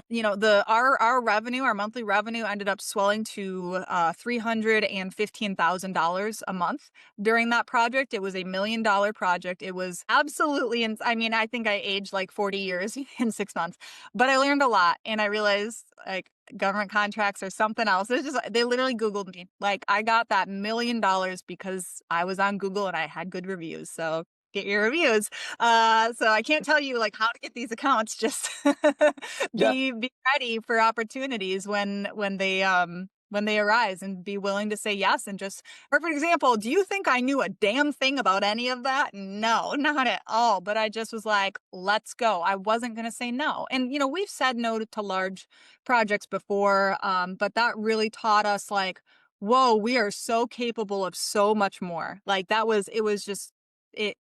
the our revenue, our monthly revenue ended up swelling to $315,000 a month during that project. It was $1 million project. It was absolutely, I mean, I think I aged like 40 years in 6 months, but I learned a lot, and I realized like government contracts or something else. It's just they literally Googled me. Like I got that $1 million because I was on Google and I had good reviews. So get your reviews. So I can't tell you like how to get these accounts. Just Yeah. be ready for opportunities when they arise, and be willing to say yes. And just, perfect example, do you think I knew a damn thing about any of that? No, not at all. But I just was like, let's go. I wasn't going to say no. And we've said no to large projects before, but that really taught us like, whoa, we are so capable of so much more. Like it was just it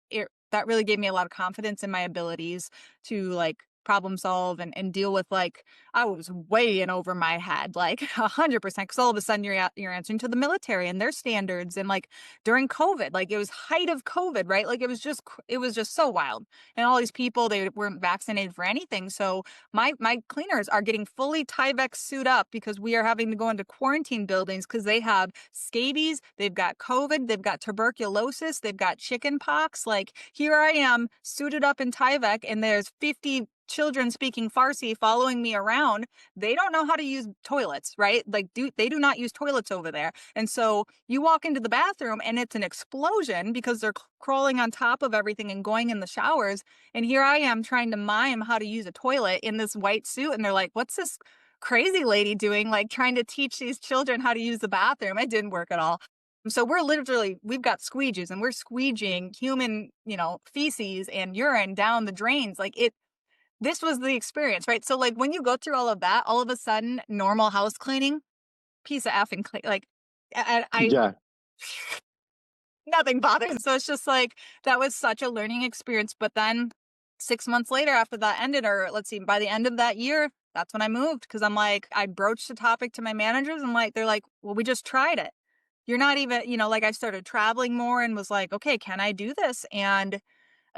that really gave me a lot of confidence in my abilities to like problem solve and deal with like I was way in over my head, like 100%, because all of a sudden you're answering to the military and their standards. And like during COVID, like it was height of COVID, right? Like it was just so wild. And all these people, they weren't vaccinated for anything. So my cleaners are getting fully Tyvek suit up because we are having to go into quarantine buildings because they have scabies, they've got COVID, they've got tuberculosis, they've got chicken pox. Like here I am suited up in Tyvek, and there's 50 children speaking Farsi following me around. They don't know how to use toilets, right? Like they do not use toilets over there. And so you walk into the bathroom and it's an explosion because they're crawling on top of everything and going in the showers. And here I am trying to mime how to use a toilet in this white suit. And they're like, what's this crazy lady doing? Like trying to teach these children how to use the bathroom. It didn't work at all. So we've got squeegees and we're squeegeeing human, feces and urine down the drains. This was the experience, right? So like when you go through all of that, all of a sudden normal house cleaning, piece of effing clean, like I Yeah. nothing bothers. So it's just like that was such a learning experience. But then 6 months later, after that ended, or let's see, by the end of that year, that's when I moved because I'm like, I broached the topic to my managers and like they're like, well, we just tried it. You're not even, like I started traveling more and was like, okay, can I do this? And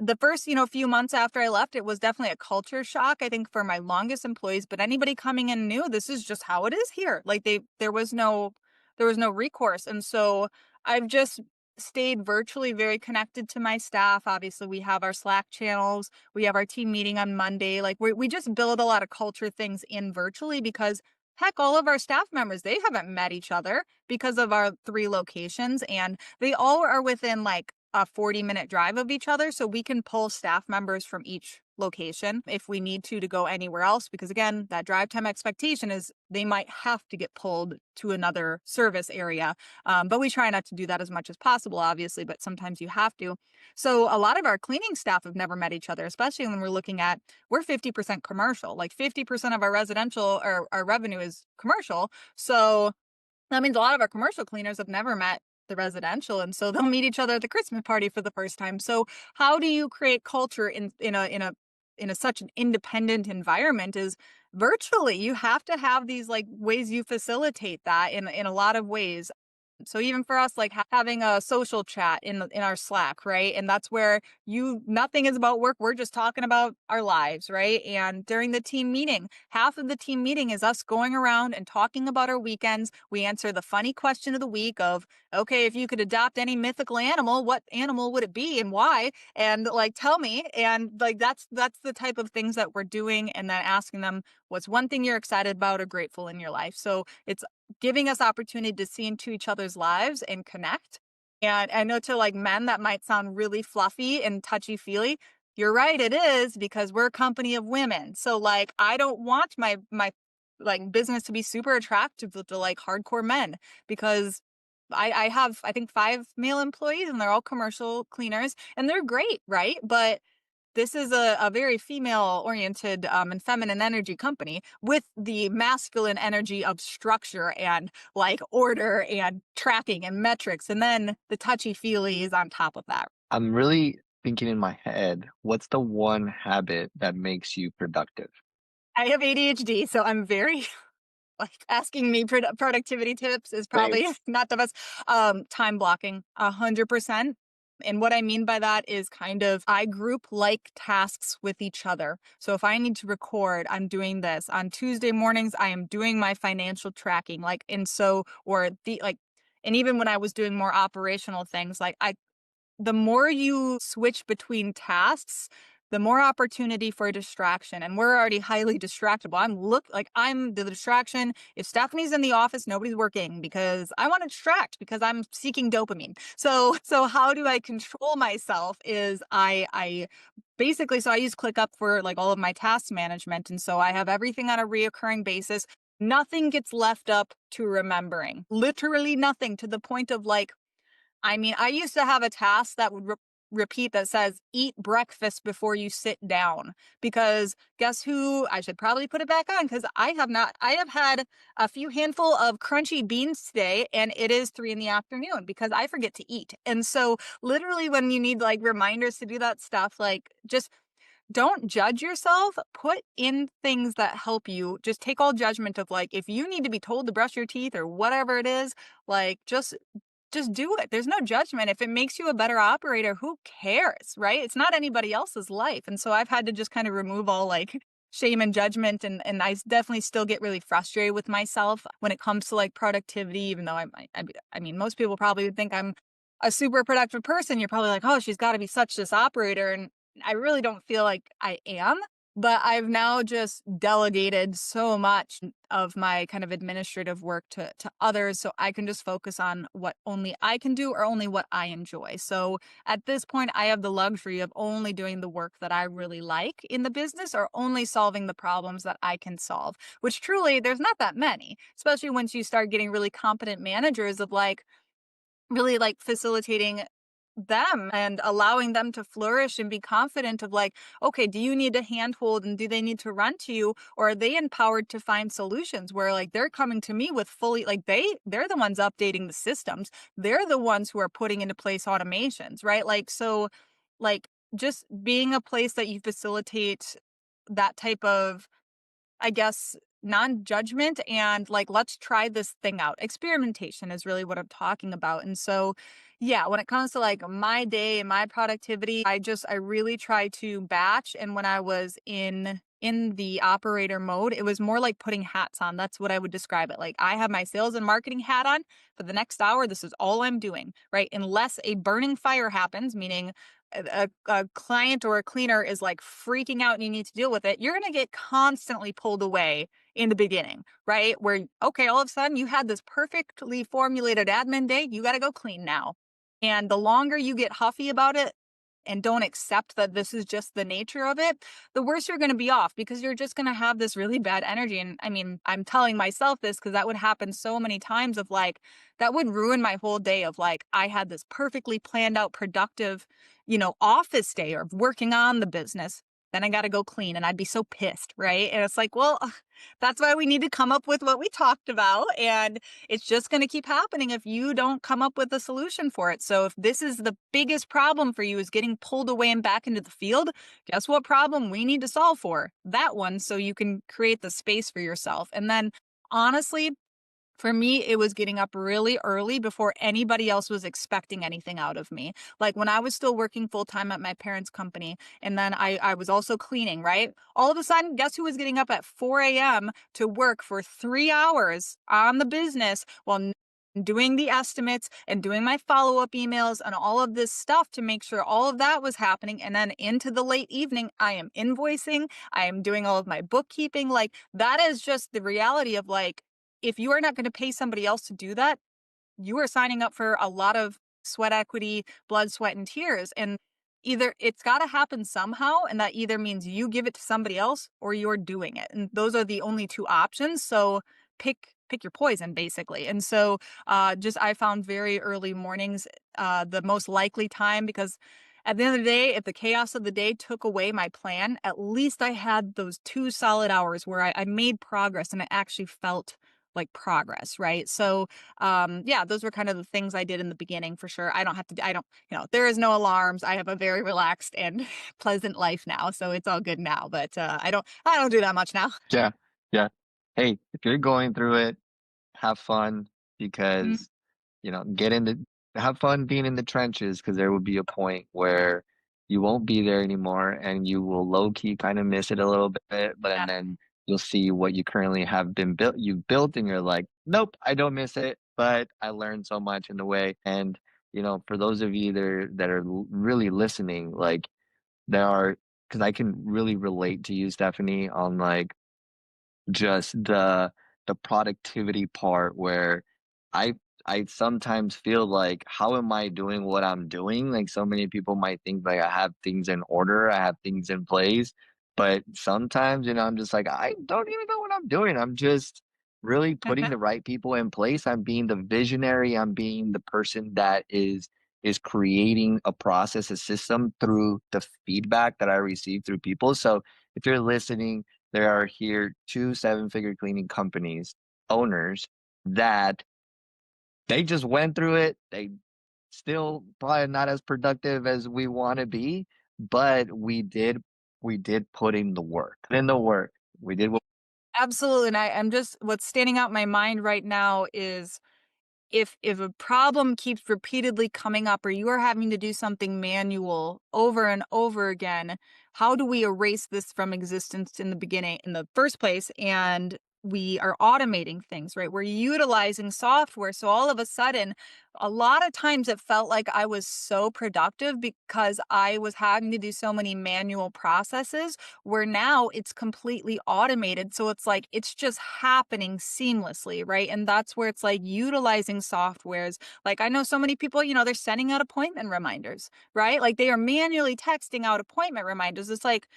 the first, few months after I left, it was definitely a culture shock, I think, for my longest employees. But anybody coming in knew this is just how it is here. Like there was no recourse. And so I've just stayed virtually very connected to my staff. Obviously, we have our Slack channels, we have our team meeting on Monday. Like we just build a lot of culture things in virtually because heck, all of our staff members, they haven't met each other because of our 3 locations, and they all are within like a 40-minute drive of each other. So we can pull staff members from each location if we need to go anywhere else. Because again, that drive time expectation is they might have to get pulled to another service area. But we try not to do that as much as possible, obviously, but sometimes you have to. So a lot of our cleaning staff have never met each other, especially when we're 50% commercial, like 50% of our residential or our revenue is commercial. So that means a lot of our commercial cleaners have never met the residential, and so they'll meet each other at the Christmas party for the first time. So how do you create culture in a such an independent environment is virtually. You have to have these like ways you facilitate that in a lot of ways. So even for us, like having a social chat in our Slack, right? And that's where nothing is about work. We're just talking about our lives, right? And during the team meeting, half of the team meeting is us going around and talking about our weekends. We answer the funny question of the week of, okay, if you could adopt any mythical animal, what animal would it be and why? And like, tell me. And like, that's the type of things that we're doing. And then asking them, what's one thing you're excited about or grateful in your life? So it's giving us opportunity to see into each other's lives and connect. And I know to like men that might sound really fluffy and touchy-feely. You're right, it is because we're a company of women. So like I don't want my like business to be super attractive to like hardcore men because I have I think 5 male employees and they're all commercial cleaners and they're great, right? But this is a very female oriented and feminine energy company with the masculine energy of structure and like order and tracking and metrics. And then the touchy feely is on top of that. I'm really thinking in my head, what's the one habit that makes you productive? I have ADHD, so I'm very like asking me productivity tips is Same. probably not the best. Time blocking, 100%. And what I mean by that is kind of I group like tasks with each other. So if I need to record, I'm doing this. On Tuesday mornings, I am doing my financial tracking. Like, and so, or the like, and even when I was doing more operational things, like the more you switch between tasks, the more opportunity for distraction. And we're already highly distractible. I'm the distraction. If Stephanie's in the office, nobody's working because I want to distract because I'm seeking dopamine. So how do I control myself is I basically so I use ClickUp for like all of my task management. And so I have everything on a reoccurring basis. Nothing gets left up to remembering. Literally nothing to the point of like I mean, I used to have a task that would repeat that says, eat breakfast before you sit down. Because guess who? I should probably put it back on because I have had a few handful of crunchy beans today and it is 3 in the afternoon because I forget to eat. And so, literally, when you need like reminders to do that stuff, like just don't judge yourself. Put in things that help you. Just take all judgment of like, if you need to be told to brush your teeth or whatever it is, like just do it. There's no judgment. If it makes you a better operator, who cares, right? It's not anybody else's life. And so I've had to just kind of remove all like shame and judgment and definitely still get really frustrated with myself when it comes to like productivity even though I mean most people probably would think I'm a super productive person. You're probably like, "Oh, she's got to be such this operator." And I really don't feel like I am. But I've now just delegated so much of my kind of administrative work to others so I can just focus on what only I can do or only what I enjoy. So at this point, I have the luxury of only doing the work that I really like in the business or only solving the problems that I can solve, which truly there's not that many, especially once you start getting really competent managers of like, really like facilitating them and allowing them to flourish and be confident of like, okay, do you need a handhold and do they need to run to you or are they empowered to find solutions where like they're coming to me with fully like they're the ones updating the systems. They're the ones who are putting into place automations, right? Like so like just being a place that you facilitate that type of I guess, non-judgment and like, let's try this thing out. Experimentation is really what I'm talking about. And so, yeah, when it comes to like my day and my productivity, I really try to batch. And when I was in the operator mode, it was more like putting hats on. That's what I would describe it. Like I have my sales and marketing hat on for the next hour. This is all I'm doing, right? Unless a burning fire happens, meaning a client or a cleaner is like freaking out and you need to deal with it, you're going to get constantly pulled away in the beginning, right? Where, okay, all of a sudden you had this perfectly formulated admin day, you got to go clean now. And the longer you get huffy about it, and don't accept that this is just the nature of it, the worse you're going to be off because you're just going to have this really bad energy. And I mean, I'm telling myself this because that would happen so many times of like, that would ruin my whole day of like, I had this perfectly planned out, productive, office day or working on the business. Then I got to go clean and I'd be so pissed. Right. And it's like, well, that's why we need to come up with what we talked about. And it's just going to keep happening if you don't come up with a solution for it. So if this is the biggest problem for you is getting pulled away and back into the field, guess what problem we need to solve for? That one so you can create the space for yourself. And then honestly, for me, it was getting up really early before anybody else was expecting anything out of me. Like when I was still working full time at my parents' company, and then I was also cleaning, right? All of a sudden, guess who was getting up at 4 a.m. to work for 3 hours on the business while doing the estimates and doing my follow up emails and all of this stuff to make sure all of that was happening. And then into the late evening, I am invoicing, I am doing all of my bookkeeping. Like that is just the reality of like, if you are not going to pay somebody else to do that, you are signing up for a lot of sweat equity, blood, sweat, and tears. And either it's got to happen somehow, and that either means you give it to somebody else or you're doing it. And those are the only two options. So pick your poison basically. And so just I found very early mornings the most likely time, because at the end of the day, if the chaos of the day took away my plan, at least I had those 2 solid hours where I made progress and it actually felt like progress, right? So yeah, those were kind of the things I did in the beginning for sure. I don't, there is no alarms. I have a very relaxed and pleasant life now, so it's all good now. But I don't do that much now. Yeah, yeah. Hey, if you're going through it, have fun Mm, because, get in the have fun being in the trenches because there will be a point where you won't be there anymore and you will low key kind of miss it a little bit, but yeah. and then you'll see what you currently have been built you've built and you're like, nope, I don't miss it, but I learned so much in the way. And for those of you that are really listening, like there are because I can really relate to you, Stephanie, on like just the productivity part where I I sometimes feel like, how am I doing what I'm doing? Like so many people might think like I have things in order, I have things in place, but sometimes, I'm just like, I don't even know what I'm doing. I'm just really putting the right people in place. I'm being the visionary. I'm being the person that is creating a process, a system through the feedback that I receive through people. So if you're listening, there are here 2 seven-figure cleaning companies, owners, that they just went through it. They still probably not as productive as we wanna be, but we did put in the work. Put in the work. We did what Absolutely. And I'm just what's standing out in my mind right now is if a problem keeps repeatedly coming up or you are having to do something manual over and over again, how do we erase this from existence in the beginning in the first place? And we are automating things, right? We're utilizing software. So all of a sudden, a lot of times it felt like I was so productive because I was having to do so many manual processes, where now it's completely automated. So it's like it's just happening seamlessly, right? And that's where it's like utilizing softwares. Like I know so many people, they're sending out appointment reminders, right? Like they are manually texting out appointment reminders. It's like,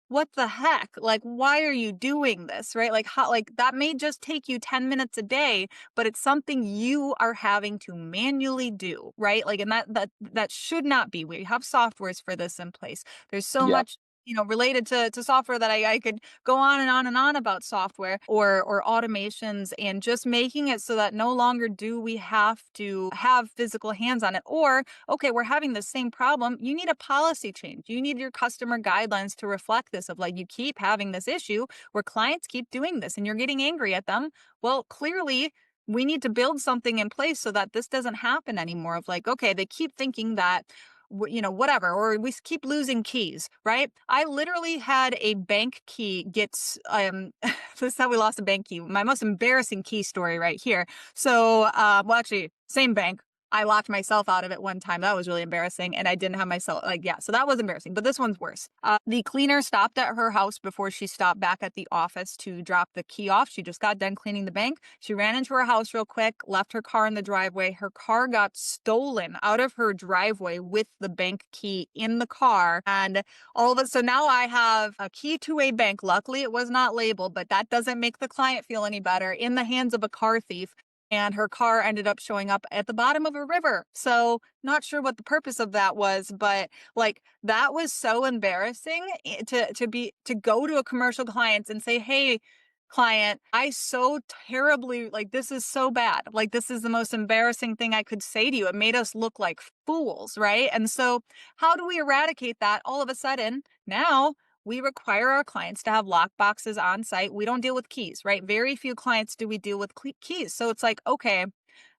what the heck? Like, why are you doing this? Right? Like, how, like, that may just take you 10 minutes a day, but it's something you are having to manually do, right? Like, and that should not be. We have softwares for this in place. There's so Yep, much, related to software that I could go on and on and on about software or automations, and just making it so that no longer do we have to have physical hands on it. Or okay, we're having the same problem. You need a policy change. You need your customer guidelines to reflect this, of like, you keep having this issue where clients keep doing this and you're getting angry at them. Well, clearly we need to build something in place so that this doesn't happen anymore. Of like, okay, they keep thinking that whatever, or we keep losing keys, right? I literally had a bank key this is how we lost a bank key. My most embarrassing key story right here. So well, actually, same bank. I locked myself out of it one time. That was really embarrassing. And I didn't have myself, like, yeah, so that was embarrassing. But this one's worse. The cleaner stopped at her house before she stopped back at the office to drop the key off. She just got done cleaning the bank. She ran into her house real quick, left her car in the driveway. Her car got stolen out of her driveway with the bank key in the car. And all of it. So now I have a key to a bank. Luckily, it was not labeled, but that doesn't make the client feel any better, in the hands of a car thief, and her car ended up showing up at the bottom of a river. So, not sure what the purpose of that was, but like that was so embarrassing, to go to a commercial client and say, "Hey, client, I so terribly, like, this is so bad. Like, this is the most embarrassing thing I could say to you. It made us look like fools," right? And so, how do we eradicate that? All of a sudden, now we require our clients to have lock boxes on site. We don't deal with keys, right? Very few clients do we deal with keys. So it's like, okay,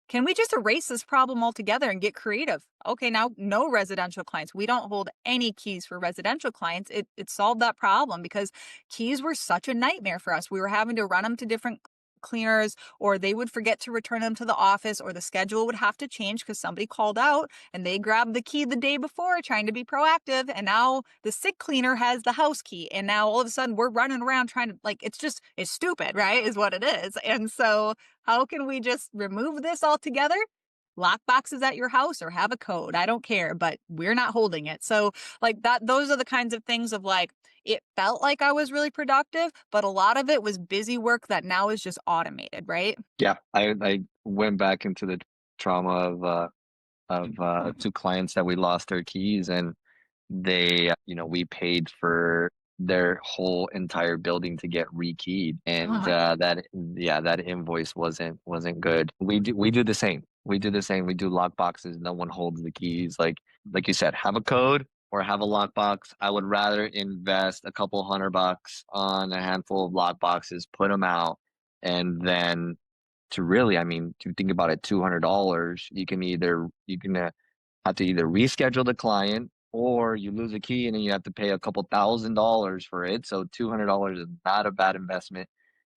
can we just erase this problem altogether and get creative? Okay, now no residential clients. We don't hold any keys for residential clients. It solved that problem because keys were such a nightmare for us. We were having to run them to different cleaners, or they would forget to return them to the office, or the schedule would have to change because somebody called out and they grabbed the key the day before trying to be proactive, and now the sick cleaner has the house key, and now all of a sudden we're running around trying to, like, it's stupid, right? Is what it is. And so how can we just remove this altogether? lock boxes at your house or have a code. I don't care, but we're not holding it. So like that, those are the kinds of things of like, it felt like I was really productive, but a lot of it was busy work that now is just automated, right? Yeah, I went back into the trauma of two clients that we lost their keys, and they, we paid for their whole entire building to get rekeyed, and that invoice wasn't good. We do the same. We do the same. We do lock boxes. No one holds the keys. Like you said, have a code or have a lockbox. I would rather invest a couple $100 on a handful of lock boxes, put them out, and then to really, I mean, to think about it, $200, you can have to either reschedule the client or you lose a key and then you have to pay a couple $1,000s for it. So $200 is not a bad investment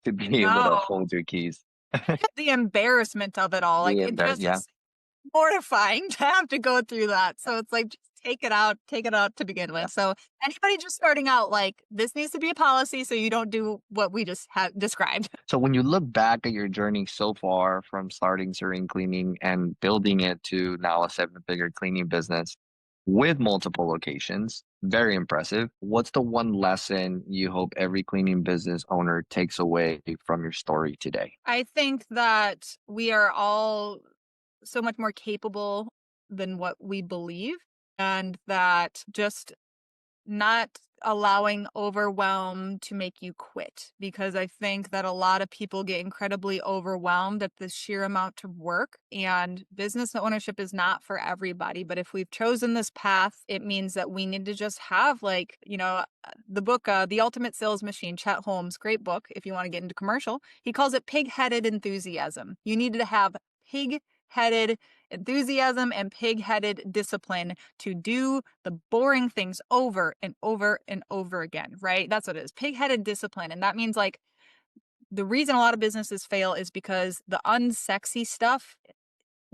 to be able to No, hold your keys. the embarrassment of it all, like The it embarrass, just yeah, is mortifying to have to go through that. So it's like, just take it out to begin yeah. with. So anybody just starting out, like this needs to be a policy so you don't do what we just have described. So when you look back at your journey so far from starting Serene Cleaning and building it to now a seven-figure cleaning business with multiple locations, very impressive. What's the one lesson you hope every cleaning business owner takes away from your story today? I think that we are all so much more capable than what we believe, and that just not allowing overwhelm to make you quit, because I think that a lot of people get incredibly overwhelmed at the sheer amount of work, and business ownership is not for everybody. But if we've chosen this path, it means that we need to just have like, the book, The Ultimate Sales Machine, Chet Holmes, great book. If you want to get into commercial, he calls it pig-headed enthusiasm. You need to have pig-headed enthusiasm and pig-headed discipline to do the boring things over and over and over again, right? That's what it is. Pig-headed discipline. And that means like the reason a lot of businesses fail is because the unsexy stuff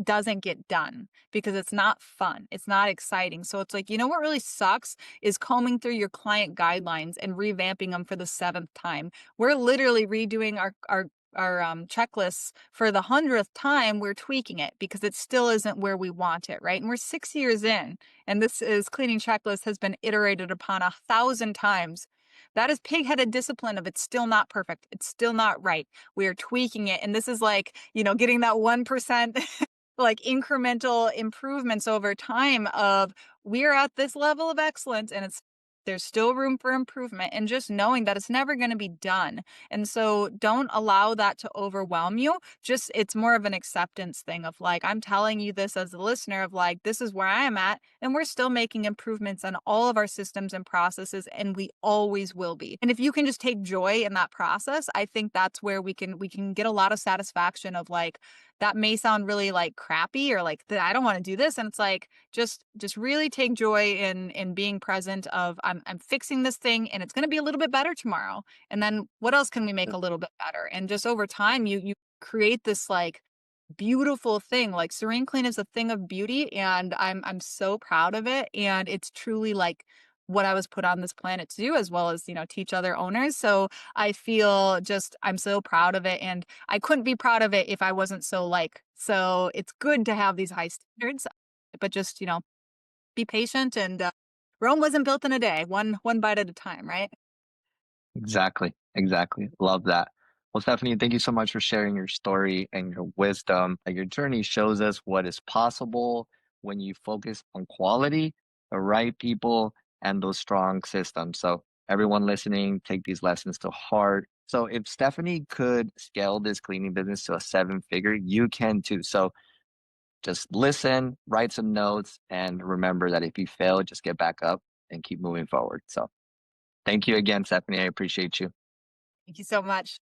doesn't get done because it's not fun. It's not exciting. So it's like, what really sucks is combing through your client guidelines and revamping them for the seventh time. We're literally redoing our checklists for the 100th time. We're tweaking it because it still isn't where we want it, right? And we're 6 years in, and this is cleaning checklist has been iterated upon 1,000 times. That is pig-headed discipline of it's still not perfect. It's still not right. We are tweaking it. And this is like, getting that 1% like incremental improvements over time of we're at this level of excellence and there's still room for improvement, and just knowing that it's never going to be done. And so don't allow that to overwhelm you. Just it's more of an acceptance thing of like, I'm telling you this as a listener of like, this is where I am at, and we're still making improvements on all of our systems and processes, and we always will be. And if you can just take joy in that process, I think that's where we can get a lot of satisfaction of like, that may sound really like crappy or like I don't want to do this, and it's like just really take joy in being present of I'm fixing this thing and it's going to be a little bit better tomorrow, and then what else can we make a little bit better, and just over time you create this like beautiful thing. Like Serene Clean is a thing of beauty, and I'm so proud of it, and it's truly like what I was put on this planet to do, as well as teach other owners. So I feel just I'm so proud of it, and I couldn't be proud of it if I wasn't so it's good to have these high standards, but just be patient, and Rome wasn't built in a day, one bite at a time, right? Exactly. Exactly. Love that. Well, Stephanie, thank you so much for sharing your story and your wisdom. Your journey shows us what is possible when you focus on quality, the right people, and those strong systems. So, everyone listening, take these lessons to heart. So, if Stephanie could scale this cleaning business to a seven figure, you can too. So, just listen, write some notes, and remember that if you fail, just get back up and keep moving forward. So, thank you again, Stephanie. I appreciate you. Thank you so much.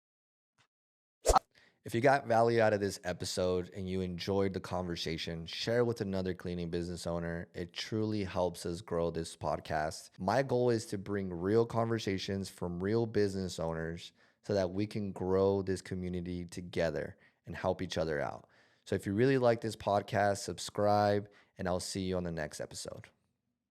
If you got value out of this episode and you enjoyed the conversation, share with another cleaning business owner. It truly helps us grow this podcast. My goal is to bring real conversations from real business owners so that we can grow this community together and help each other out. So if you really like this podcast, subscribe, and I'll see you on the next episode.